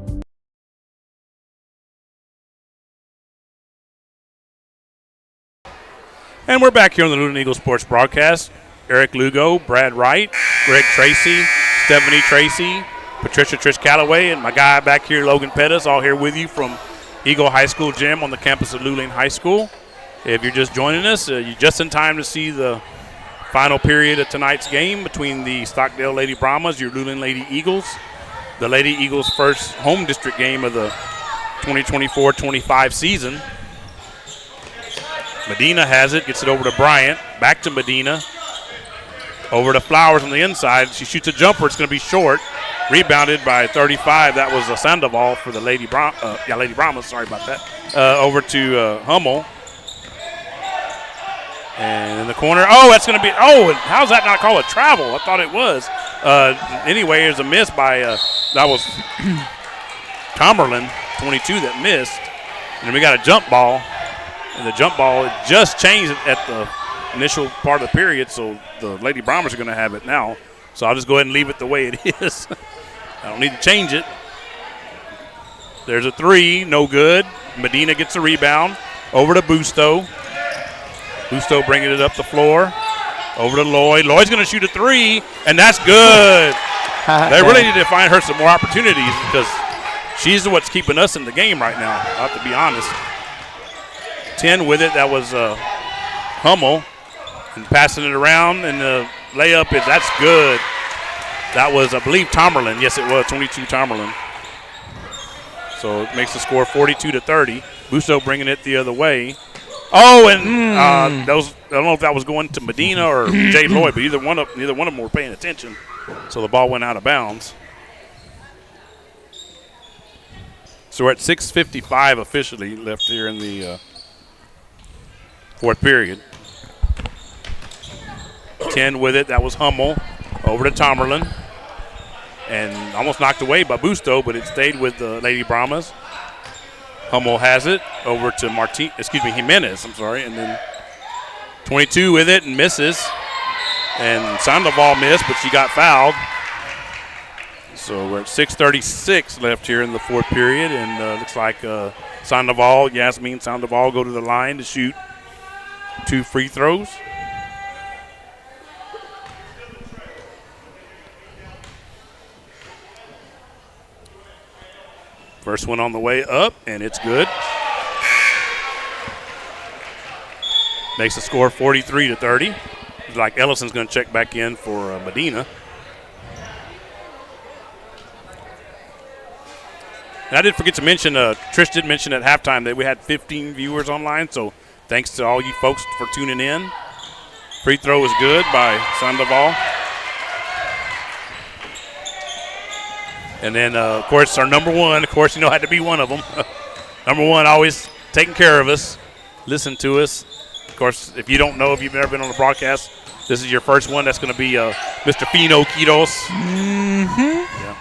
And we're back here on the Luling Eagles Sports Broadcast. Eric Lugo, Brad Wright, Greg Tracy, Stephanie Tracy, Patricia Trish Calloway, and my guy back here, Logan Pettis, all here with you from Eagle High School Gym on the campus of Luling High School. If you're just joining us, you're just in time to see the final period of tonight's game between the Stockdale Lady Brahmas, your Luling Lady Eagles. The Lady Eagles' first home district game of the 2024-25 season. Medina has it, gets it over to Bryant, back to Medina, over to Flowers on the inside. She shoots a jumper, it's going to be short. Rebounded by 35. That was a Sandoval for the Lady Brahmas. Sorry about that. Over to Hummel. And in the corner. Oh, that's going to be. Oh, how's that not called a travel? I thought it was. Anyway, there's a miss by that was Tomerlin, 22, that missed. And then we got a jump ball. And the jump ball just changed at the initial part of the period, so the Lady Brahmas are going to have it now. So I'll just go ahead and leave it the way it is. I don't need to change it. There's a three, no good. Medina gets a rebound. Over to Busto. Busto bringing it up the floor. Over to Lloyd. Lloyd's going to shoot a three, and that's good. They really need to find her some more opportunities because she's what's keeping us in the game right now, I have to be honest. 10 with it. That was Hummel. And passing it around, and the layup that's good. That was, I believe, Tomerlin. Yes, it was 22 Tomerlin. So it makes the score 42-30. Busto bringing it the other way. Oh, and I don't know if that was going to Medina or Jay Lloyd, but neither one of them were paying attention. So the ball went out of bounds. So we're at 6:55 officially left here in the fourth period. 10 with it. That was Hummel. Over to Tomerlin. And almost knocked away by Busto, but it stayed with the Lady Brahmas. Hummel has it over to Jimenez, And then 22 with it and misses. And Sandoval missed, but she got fouled. So we're at 6:36 left here in the fourth period. And looks like Yasmin Sandoval go to the line to shoot 2 free throws. First one on the way up, and it's good. Makes the score 43-30. It's like Ellison's going to check back in for Medina. And I did forget to mention, Trish did mention at halftime that we had 15 viewers online, so thanks to all you folks for tuning in. Free throw is good by Sandoval. And then, of course, our number one, had to be one of them. Number one, always taking care of us, listen to us. Of course, if you don't know, if you've never been on the broadcast, this is your first one. That's going to be Mr. Fino Quiros. Mm-hmm. Yeah.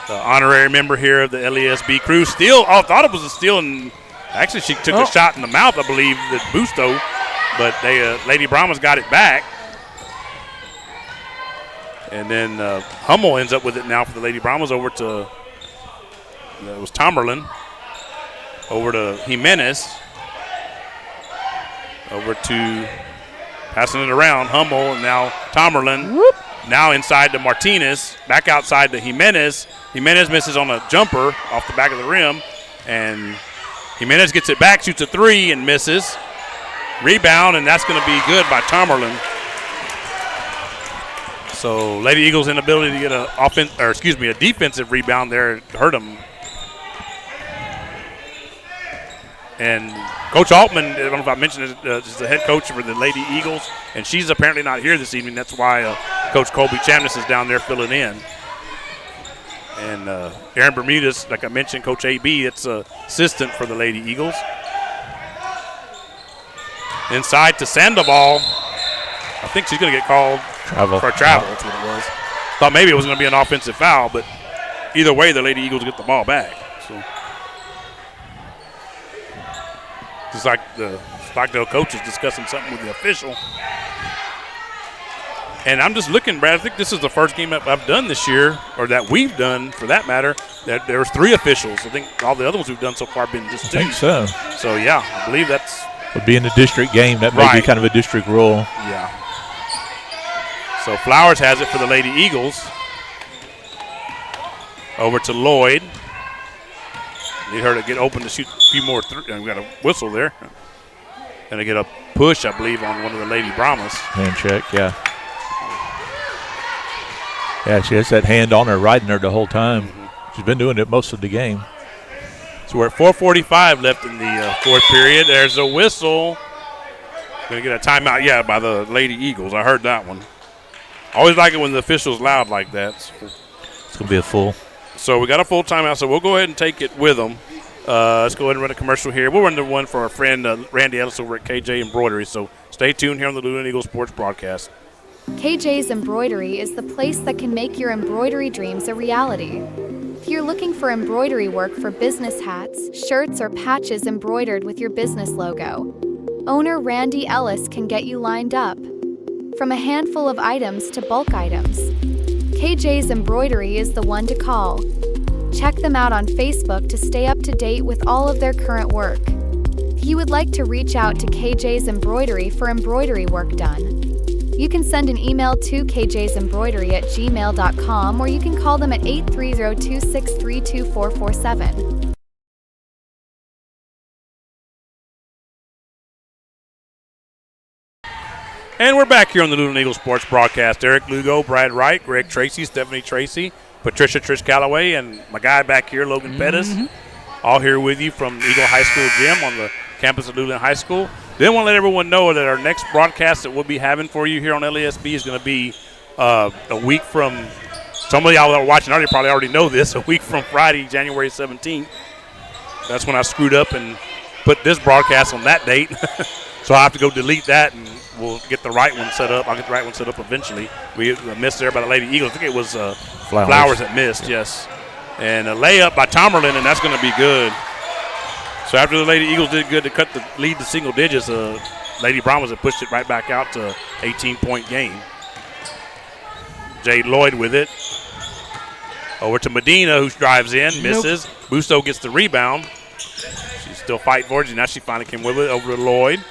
The honorary member here of the LESB crew. Thought it was a steal, and actually she took a shot in the mouth, I believe, that Busto, but Lady Brahmas got it back. And then Hummel ends up with it now for the Lady Brahmas over to it was Tomerlin. Over to Jimenez. Over to passing it around. Hummel and now Tomerlin. Whoop. Now inside to Martinez. Back outside to Jimenez. Jimenez misses on a jumper off the back of the rim. And Jimenez gets it back, shoots a three and misses. Rebound, and that's going to be good by Tomerlin. So Lady Eagles' inability to get a defensive rebound there hurt them. And Coach Altman, I don't know if I mentioned it, is the head coach for the Lady Eagles, and she's apparently not here this evening. That's why Coach Colby Chamness is down there filling in. And Aaron Bermudez, like I mentioned, Coach AB, it's assistant for the Lady Eagles. Inside to Sandoval. I think she's going to get called for travel. That's what it was. Thought maybe it was going to be an offensive foul, but either way, the Lady Eagles get the ball back. So just like the Stockdale coach is discussing something with the official. And I'm just looking, Brad, I think this is the first game that I've done this year, or that we've done for that matter, that there's 3 officials. I think all the other ones we've done so far have been just 2. I think so. So, yeah, I believe that's would be in the district game. That may be kind of a district rule. Yeah. So Flowers has it for the Lady Eagles. Over to Lloyd. Need her to get open to shoot a few more. We got a whistle there. Going to get a push, I believe, on one of the Lady Brahmas. Hand check, yeah. Yeah, she has that hand on her, riding her the whole time. Mm-hmm. She's been doing it most of the game. So we're at 4:45 left in the fourth period. There's a whistle. Going to get a timeout, by the Lady Eagles. I heard that one. Always like it when the official's loud like that. It's going to be a full. So we got a full timeout, so we'll go ahead and take it with them. Let's go ahead and run a commercial here. We'll run the one for our friend Randy Ellis over at KJ Embroidery. So stay tuned here on the Luling Eagles Sports Broadcast. KJ's Embroidery is the place that can make your embroidery dreams a reality. If you're looking for embroidery work for business hats, shirts, or patches embroidered with your business logo, owner Randy Ellis can get you lined up. From a handful of items to bulk items, KJ's Embroidery is the one to call. Check them out on Facebook to stay up to date with all of their current work. If you would like to reach out to KJ's Embroidery for embroidery work done, you can send an email to kjsembroidery@gmail.com, or you can call them at 830-263-2447. And we're back here on the Luling Eagles Sports Broadcast. Eric Lugo, Brad Wright, Greg Tracy, Stephanie Tracy, Patricia Trish Calloway, and my guy back here, Logan Pettis, all here with you from Eagle High School Gym on the campus of Luling High School. Then want to let everyone know that our next broadcast that we'll be having for you here on LESB is going to be a week from – some of y'all that are watching probably already know this – a week from Friday, January 17th. That's when I screwed up and put this broadcast on that date. So I have to go delete that, and we'll get the right one set up. I'll get the right one set up eventually. We missed there by the Lady Eagles. I think it was Flowers that missed, yes. And a layup by Tomerlin, and that's going to be good. So after the Lady Eagles did good to cut the lead to single digits, Lady Brahmas have pushed it right back out to 18-point game. Jade Lloyd with it. Over to Medina, who drives in, misses. Busto gets the rebound. She's still fighting for it. Now she finally came with it. Over to Lloyd.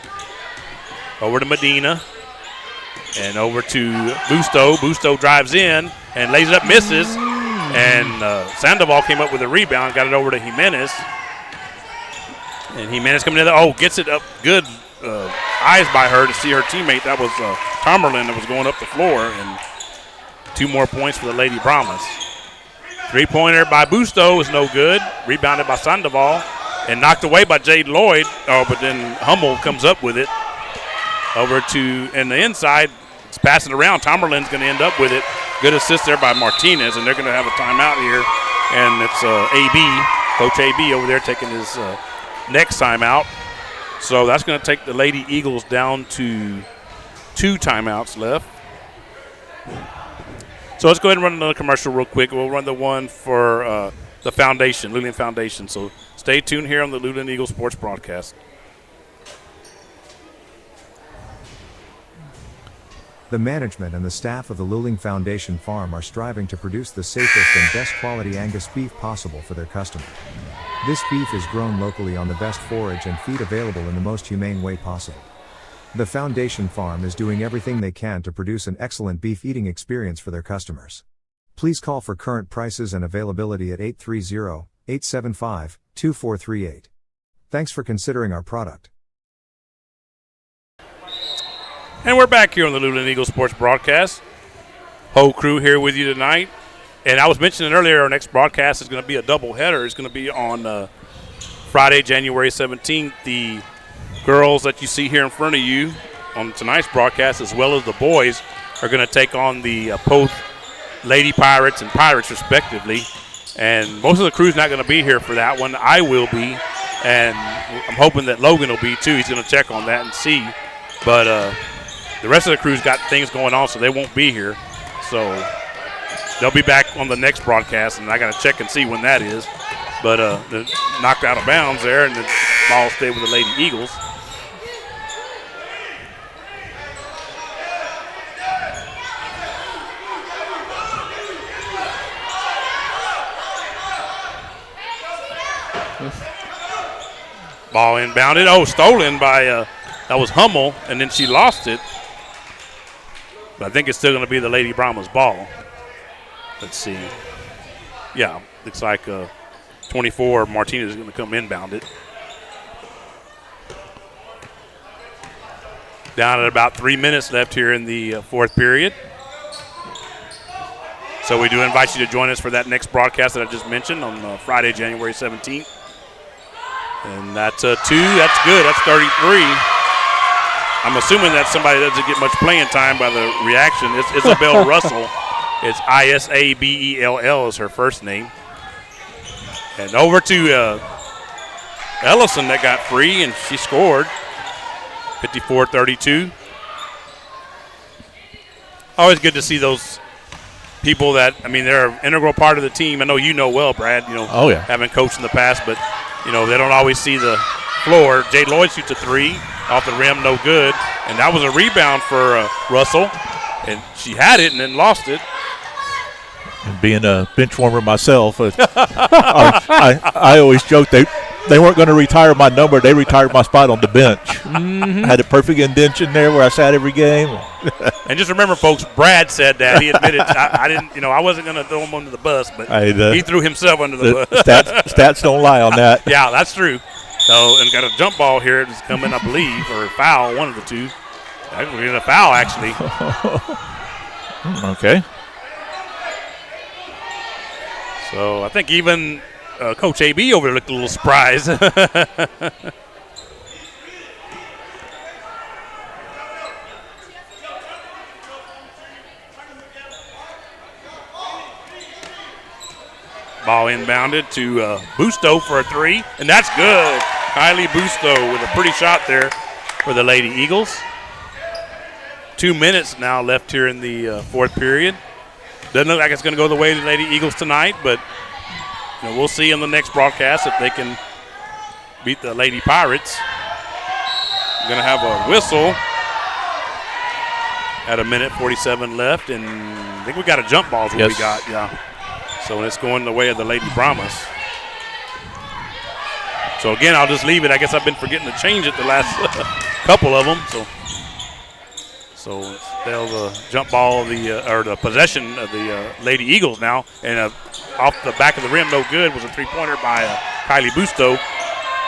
Over to Medina. And over to Busto. Busto drives in and lays it up, misses. And Sandoval came up with a rebound, got it over to Jimenez. And Jimenez coming in there. Gets it up good. Eyes by her to see her teammate. That was Tomerlin that was going up the floor. And 2 more points for the Lady Brahmas. 3-pointer by Busto is no good. Rebounded by Sandoval. And knocked away by Jade Lloyd. But then Hummel comes up with it. Over to in the inside. It's passing around. Tomerlin's going to end up with it. Good assist there by Martinez. And they're going to have a timeout here. And it's AB, Coach AB over there taking his next timeout. So that's going to take the Lady Eagles down to 2 timeouts left. So let's go ahead and run another commercial real quick. We'll run the one for the foundation, Luling Foundation. So stay tuned here on the Luling Eagles Sports Broadcast. The management and the staff of the Luling Foundation Farm are striving to produce the safest and best quality Angus beef possible for their customer. This beef is grown locally on the best forage and feed available in the most humane way possible. The Foundation Farm is doing everything they can to produce an excellent beef eating experience for their customers. Please call for current prices and availability at 830-875-2438. Thanks for considering our product. And we're back here on the Luling Eagles Sports Broadcast. Whole crew here with you tonight. And I was mentioning earlier, our next broadcast is going to be a doubleheader. It's going to be on Friday, January 17th. The girls that you see here in front of you on tonight's broadcast, as well as the boys, are going to take on the both Lady Pirates and Pirates, respectively. And most of the crew's not going to be here for that one. I will be, and I'm hoping that Logan will be too. He's going to check on that and see. But the rest of the crew's got things going on, so they won't be here. So they'll be back on the next broadcast, and I got to check and see when that is. But they're knocked out of bounds there, and the ball stayed with the Lady Eagles. Ball inbounded. Stolen by that was Hummel, and then she lost it. But I think it's still going to be the Lady Brahmas ball. Let's see. Yeah, looks like 24, Martinez is going to come inbound it. Down at about 3 minutes left here in the fourth period. So we do invite you to join us for that next broadcast that I just mentioned on Friday, January 17th. And that's 2. That's good. That's 33. I'm assuming that somebody doesn't get much playing time by the reaction. It's Isabel Russell. It's Isabell is her first name. And over to Ellison that got free, and she scored 54-32. Always good to see those people that, I mean, they're an integral part of the team. I know you know well, Brad, oh, yeah. Having coached in the past, but, they don't always see the floor. Jade Lloyd shoots a three off the rim, no good. And that was a rebound for Russell. And she had it and then lost it. And being a bench warmer myself, I always joke they weren't going to retire my number. They retired my spot on the bench. I had a perfect indention there where I sat every game. And just remember, folks, Brad said that. He admitted I didn't, I wasn't going to throw him under the bus, but he threw himself under the bus. Stats don't lie on that. Yeah, that's true. So, and got a jump ball here that's coming, I believe, or a foul, one of the two. I think we're getting a foul, actually. Okay. So I think even Coach AB over there looked a little surprised. Ball inbounded to Busto for a three, and that's good. Kylie Busto with a pretty shot there for the Lady Eagles. 2 minutes now left here in the fourth period. Doesn't look like it's going to go the way of the Lady Eagles tonight, but we'll see in the next broadcast if they can beat the Lady Pirates. We're going to have a whistle at 1:47 left, and I think we got a jump ball is what we got, yeah. So it's going the way of the Lady Brahmas. So again, I'll just leave it. I guess I've been forgetting to change it the last couple of them. So they'll the jump ball of the possession of the Lady Eagles now, and off the back of the rim, no good, was a three-pointer by Kylie Busto.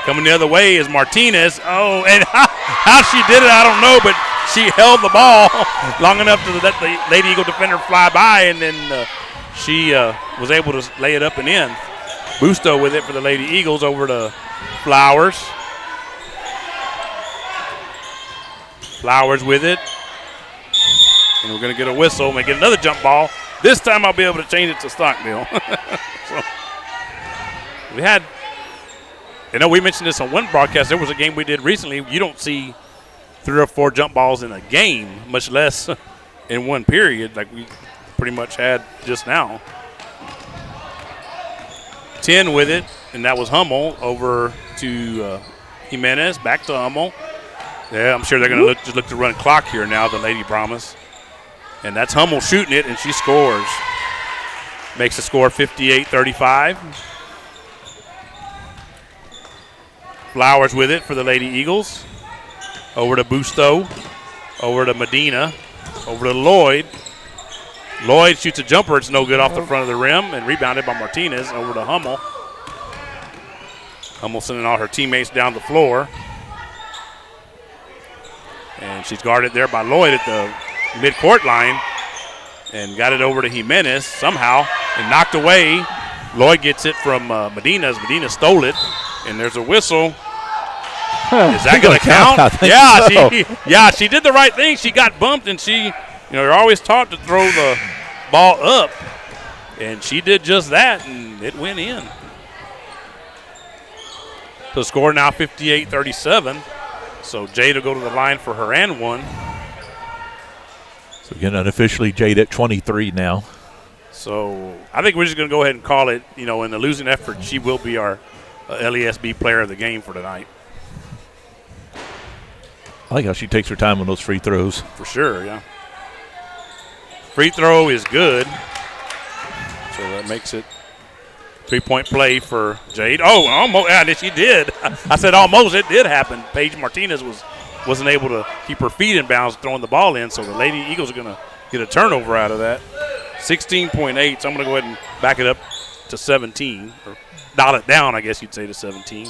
Coming the other way is Martinez. Oh, and how she did it, I don't know, but she held the ball long enough to let the Lady Eagle defender fly by, and then she was able to lay it up and in. Busto with it for the Lady Eagles over to Flowers. Flowers with it. And we're going to get a whistle. May get another jump ball. This time I'll be able to change it to Stockdale. So we had, we mentioned this on one broadcast. There was a game we did recently. You don't see 3 or 4 jump balls in a game, much less in one period like we pretty much had just now. 10 with it, and that was Hummel over to Jimenez. Back to Hummel. Yeah, I'm sure they're going to look to run clock here now, the Lady Brahmas. And that's Hummel shooting it, and she scores. Makes the score 58-35. Flowers with it for the Lady Eagles. Over to Busto. Over to Medina. Over to Lloyd. Lloyd shoots a jumper. It's no good off the front of the rim, and rebounded by Martinez. Over to Hummel. Hummel sending all her teammates down the floor. And she's guarded there by Lloyd at the midcourt line, and got it over to Jimenez somehow and knocked away. Lloyd gets it from Medina. Medina stole it, and there's a whistle. Is that going to count? Yeah, she did the right thing. She got bumped, and you're always taught to throw the ball up, and she did just that, and it went in. So score now 58-37. So Jade will go to the line for her and one. So again, unofficially, Jade at 23 now. So I think we're just going to go ahead and call it, in the losing effort, she will be our LESB player of the game for tonight. I like how she takes her time on those free throws. For sure, yeah. Free throw is good. So that makes it 3-point play for Jade. Oh, almost. Yeah, she did. I said almost. It did happen. Paige Martinez wasn't able to keep her feet in bounds throwing the ball in, so the Lady Eagles are going to get a turnover out of that. 16.8, so I'm going to go ahead and back it up to 17, or dial it down, I guess you'd say, to 17.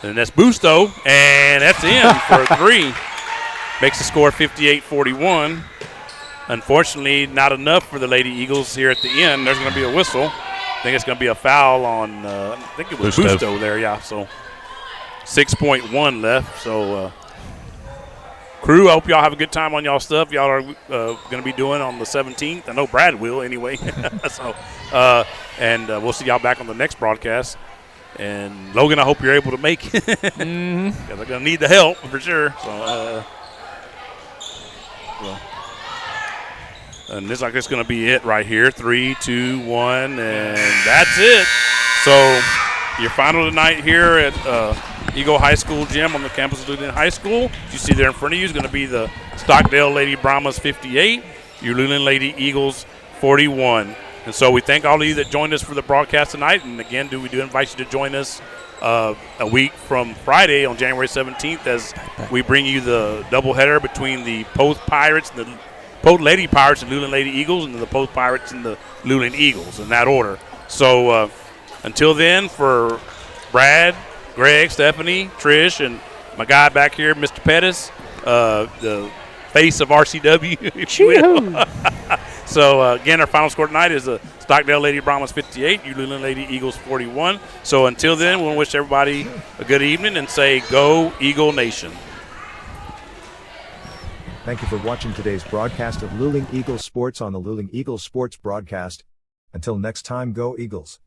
And that's Busto, and that's in for a three. Makes the score 58-41. Unfortunately, not enough for the Lady Eagles here at the end. There's going to be a whistle. I think it's going to be a foul on, I think it was Busto there, yeah. So 6.1 left. So, crew, I hope y'all have a good time on y'all stuff y'all are going to be doing on the 17th. I know Brad will anyway. So, and we'll see y'all back on the next broadcast. And Logan, I hope you're able to make it. Because I'm going to need the help for sure. So, and this like it's going to be it right here. 3, 2, 1, and that's it. So your final tonight here at Eagle High School Gym on the campus of Luling High School. You see there in front of you is going to be the Stockdale Lady Brahmas 58, your Luling Lady Eagles 41. And so we thank all of you that joined us for the broadcast tonight. And again, we do invite you to join us a week from Friday on January 17th as we bring you the doubleheader between the Post Pirates and the Post Lady Pirates and Luling Lady Eagles, and then the Post Pirates and the Luling Eagles in that order. So until then, for Brad, Greg, Stephanie, Trish, and my guy back here, Mr. Pettis, the face of RCW, if you will. So, again, our final score tonight is the Stockdale Lady Brahmas 58, Luling Lady Eagles 41. So, until then, we want to wish everybody a good evening and say, Go Eagle Nation. Thank you for watching today's broadcast of Luling Eagles Sports on the Luling Eagles Sports broadcast. Until next time, go Eagles.